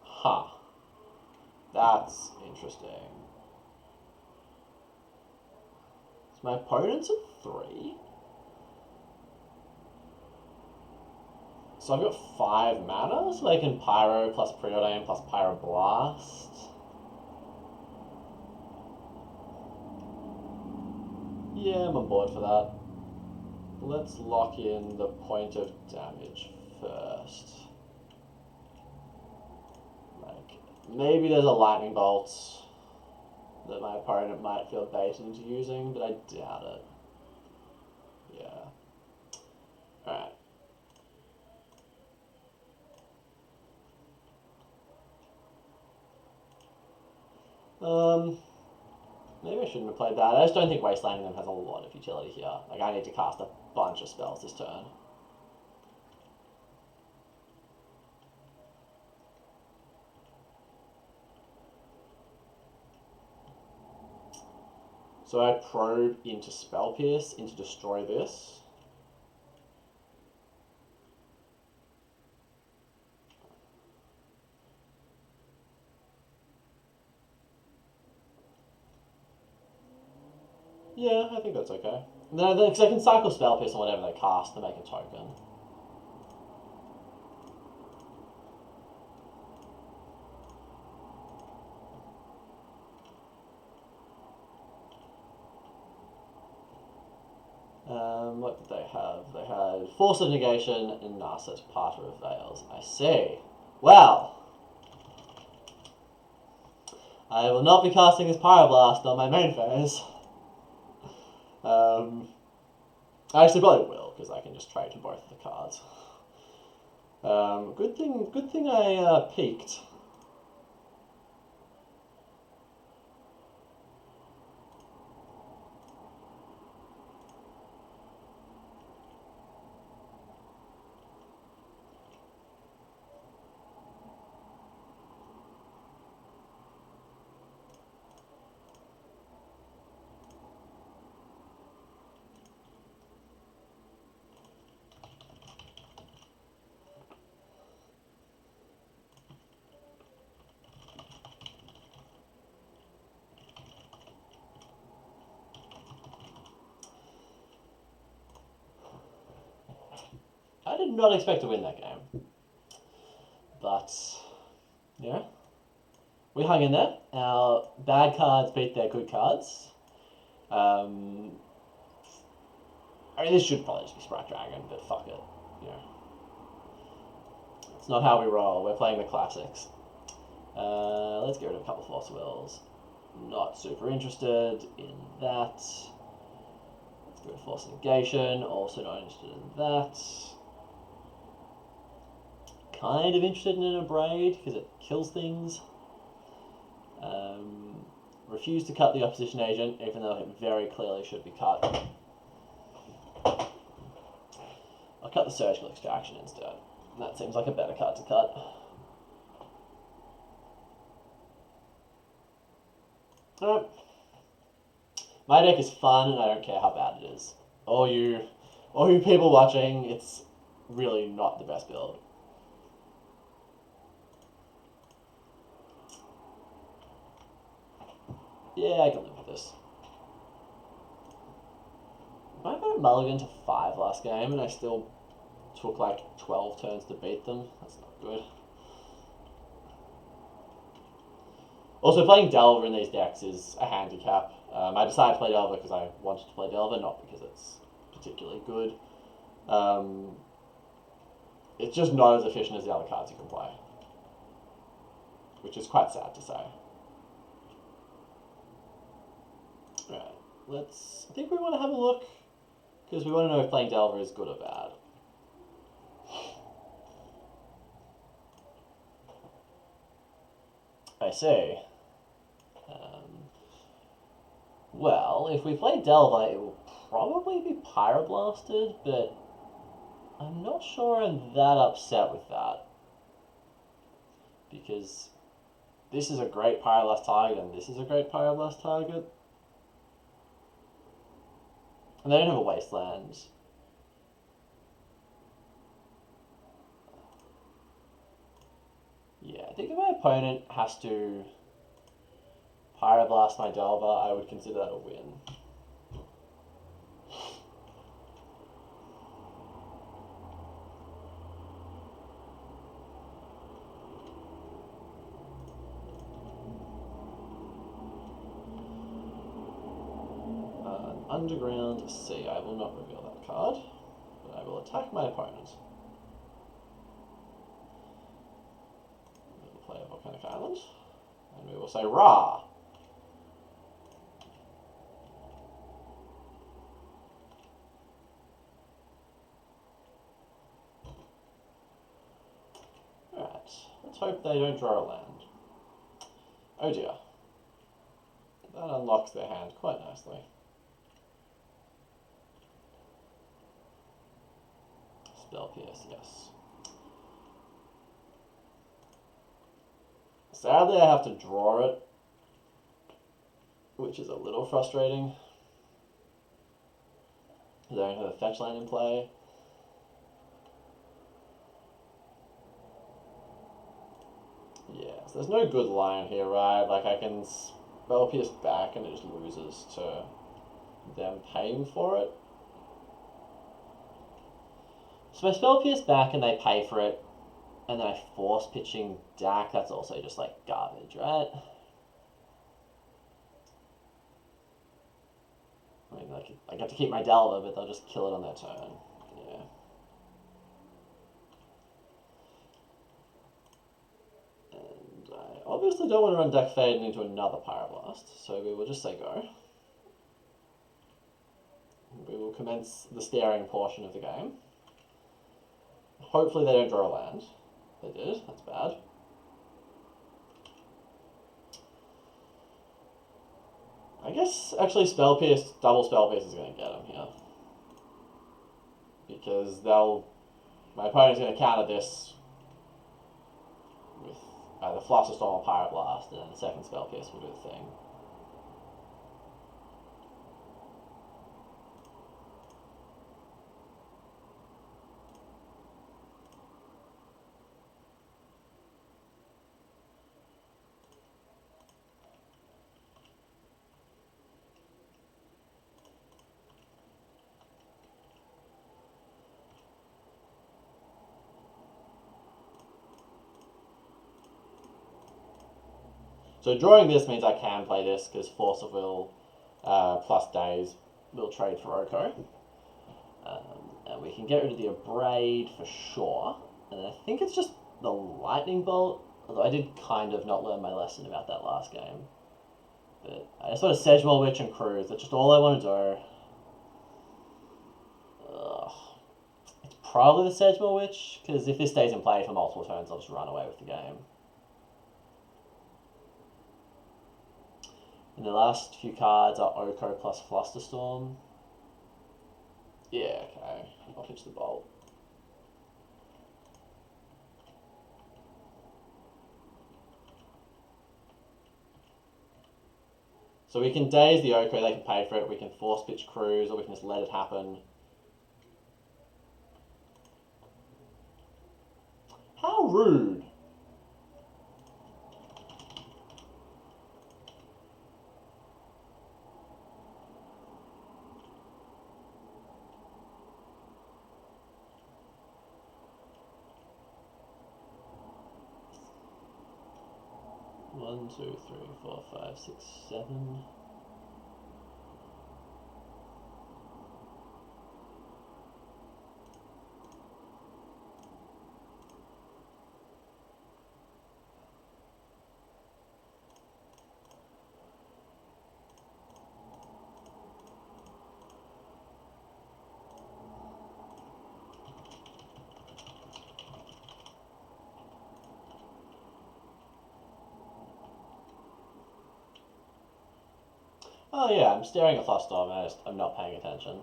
Huh. That's interesting. So my opponent's at 3. So I've got 5 mana, so I can Pyro plus Preordain plus Pyroblast. Yeah, I'm on board for that. Let's lock in the point of damage first. Maybe there's a Lightning Bolt that my opponent might feel baited into using, but I doubt it. Yeah. Alright. Maybe I shouldn't have played that. I just don't think Wastelanding them has a lot of utility here. Like, I need to cast a bunch of spells this turn. So I probe into Spell Pierce, into destroy this. Yeah, I think that's okay. No, because I can cycle Spell Pierce on whatever they cast to make a token. What did they have? They had Force of Negation and Narset, Parter of Veils. I see. Well, I will not be casting this Pyroblast on my main phase. I actually probably will, because I can just trade to both of the cards. Good thing I peeked. I did not expect to win that game. But, yeah. We hung in there. Our bad cards beat their good cards. I mean, this should probably just be Sprite Dragon, but fuck it. You know. It's not how we roll. We're playing the classics. Let's get rid of a couple of Force Wills. Not super interested in that. Let's get rid of Force Negation. Also not interested in that. Kind of interested in an Abrade because it kills things. Refuse to cut the opposition agent, even though it very clearly should be cut. I'll cut the surgical extraction instead. That seems like a better card to cut. Nope. My deck is fun and I don't care how bad it is. All you people watching, it's really not the best build. Yeah, I can live with this. I got a mulligan to 5 last game and I still took like 12 turns to beat them. That's not good. Also, playing Delver in these decks is a handicap. I decided to play Delver because I wanted to play Delver, not because it's particularly good. It's just not as efficient as the other cards you can play, which is quite sad to say. Alright, I think we want to have a look, because we want to know if playing Delver is good or bad. I see. Well, if we play Delver, it will probably be Pyroblasted, but I'm not sure I'm that upset with that. Because this is a great Pyroblast target, and this is a great Pyroblast target. And they don't have a Wasteland. Yeah, I think if my opponent has to Pyroblast my Delver, I would consider that a win. Underground Sea. I will not reveal that card, but I will attack my opponent. We will play a Volcanic Island, and we will say Ra. Alright, let's hope they don't draw a land. Oh dear. That unlocks their hand quite nicely. Spell Pierce, yes. Sadly, I have to draw it, which is a little frustrating. I don't have a fetch land in play. Yeah, so there's no good line here, right? Like, I can Spell Pierce back and it just loses to them paying for it. So I Spell Pierce back and they pay for it, and then I force pitching Dak. That's also just like garbage, right? I mean, like, I get to keep my Delver, but they'll just kill it on their turn. Yeah. And I obviously don't want to run Deck Fade into another Pyroblast, so we will just say go. We will commence the staring portion of the game. Hopefully they don't draw a land. They did, that's bad. I guess actually Spell Pierce, double Spell Pierce is going to get them here. Because my opponent's going to counter this with either Fluster Storm or Pyroblast, and then the second Spell Pierce will do the thing. So drawing this means I can play this, because Force of Will plus Daze will trade for Oko. And we can get rid of the Abrade for sure. And I think it's just the Lightning Bolt, although I did kind of not learn my lesson about that last game. But I just want to Sedgemoor Witch and Cruise, that's just all I want to do. Ugh. It's probably the Sedgemoor Witch, because if this stays in play for multiple turns, I'll just run away with the game. And the last few cards are Oko plus Flusterstorm. Yeah, okay. I'll pitch the Bolt. So we can daze the Oko, they can pay for it, we can force pitch Cruise, or we can just let it happen. How rude. One, two, three, four, five, six, seven. Oh yeah, I'm staring at Flusterstorm and I'm not paying attention.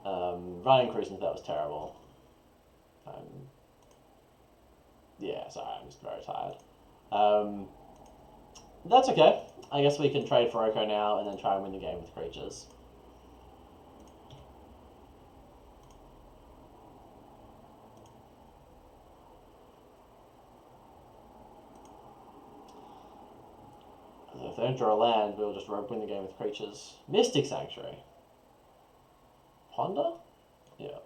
Running Cruise into that was terrible. Yeah, sorry, I'm just very tired. That's okay. I guess we can trade for Oko now and then try and win the game with creatures. If they don't draw a land, we'll just win the game with creatures. Mystic Sanctuary. Ponder? Yeah.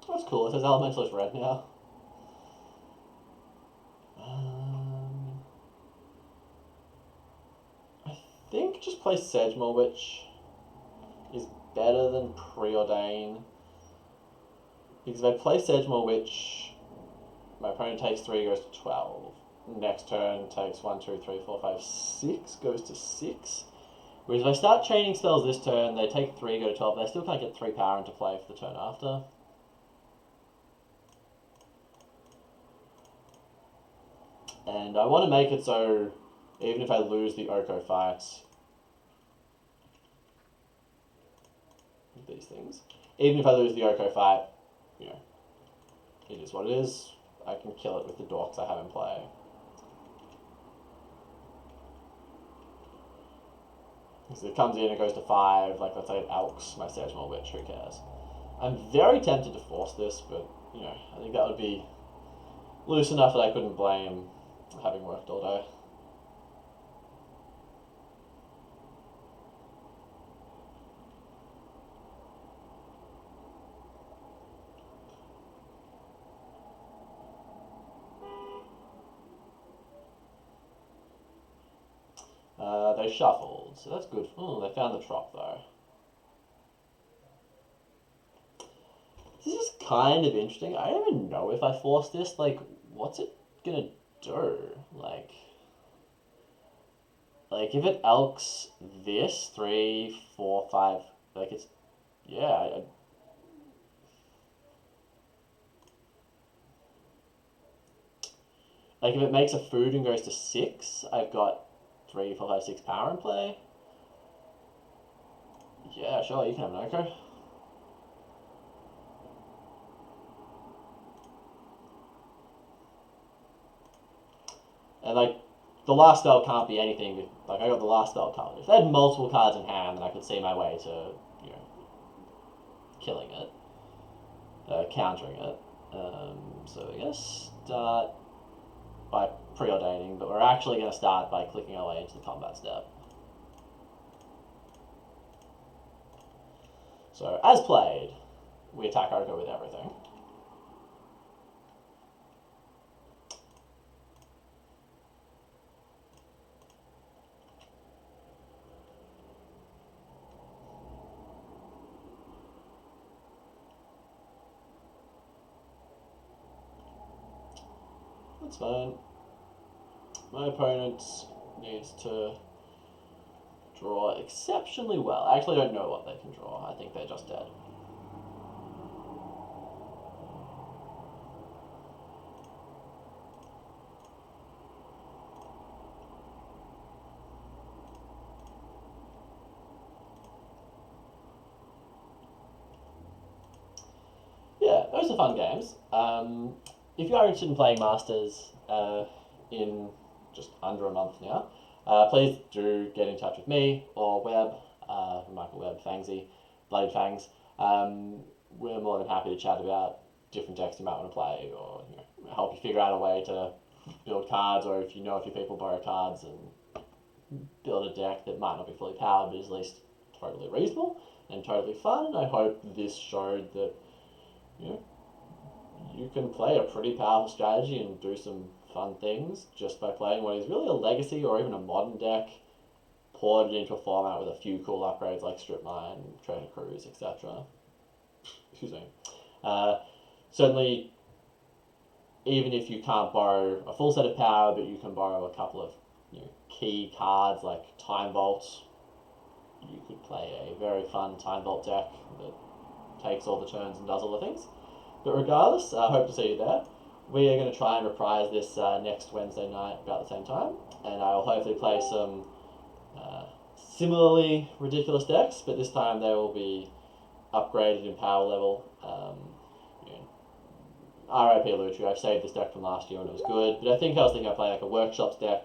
That's cool. It says Elementalist red now. I think just play Sedgemoor Witch is better than Preordain. Because if I play Sedgemoor Witch, my opponent takes 3, goes to 12. Next turn takes 1, 2, 3, 4, 5, 6, goes to 6. Whereas if I start chaining spells this turn, they take 3, go to 12, but I still can't get 3 power into play for the turn after. And I want to make it so, even if I lose the Oko fight, these things, even if I lose the Oko fight, you know, it is what it is. I can kill it with the dorks I have in play. Because it comes in, it goes to 5, like let's say it Elks my Sedgemoor Witch, who cares? I'm very tempted to force this, but, you know, I think that would be loose enough that I couldn't blame having worked all day. They shuffled, so that's good. Oh, they found the Trop though. This is kind of interesting. I don't even know if I force this. Like, what's it gonna do? Like if it Elks this 3, 4, 5, like it's yeah. Like if it makes a food and goes to 6, I've got 3, 4, 5, 6 power in play. Yeah, sure, you can have an Oko. And like, the last spell can't be anything. Like, I got the last spell card. If they had multiple cards in hand, then I could see my way to, you know, killing it, countering it. So I guess start by preordaining, but we're actually going to start by clicking our way into the combat step. So, as played, we attack Oko with everything. That's fine. My opponent needs to draw exceptionally well. I actually don't know what they can draw. I think they're just dead. Yeah, those are fun games. If you are interested in playing Masters in just under a month now, please do get in touch with me or Webb, Michael Webb, Fangsy, Bloody Fangs. We're more than happy to chat about different decks you might want to play, or help you figure out a way to build cards, or if you know a few people borrow cards and build a deck that might not be fully powered but is at least totally reasonable and totally fun. And I hope this showed that you can play a pretty powerful strategy and do some fun things just by playing what is really a legacy or even a modern deck, poured into a format with a few cool upgrades like Strip Mine, Treasure Cruise, etc. Excuse me. Certainly, even if you can't borrow a full set of power, but you can borrow a couple of key cards like Time Vault, you could play a very fun Time Vault deck that takes all the turns and does all the things. But regardless, I hope to see you there. We are going to try and reprise this next Wednesday night about the same time, and I will hopefully play some similarly ridiculous decks, but this time they will be upgraded in power level. RIP Lutri, I've saved this deck from last year and it was good, but I think I was thinking I'd play like a Workshops deck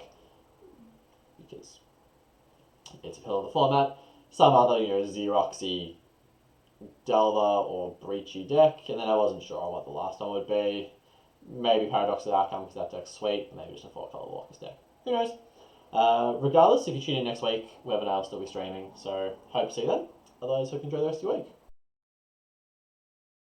because it's a pillar of the format. Some other, Xeroxy Delver or Breachy deck, and then I wasn't sure what the last one would be. Maybe Paradox of the Outcome because that deck's sweet, maybe just a 4-color Walker's deck. Who knows? Regardless, if you tune in next week, Web and I will still be streaming, so hope to see you then. Otherwise, hope you enjoy the rest of your week.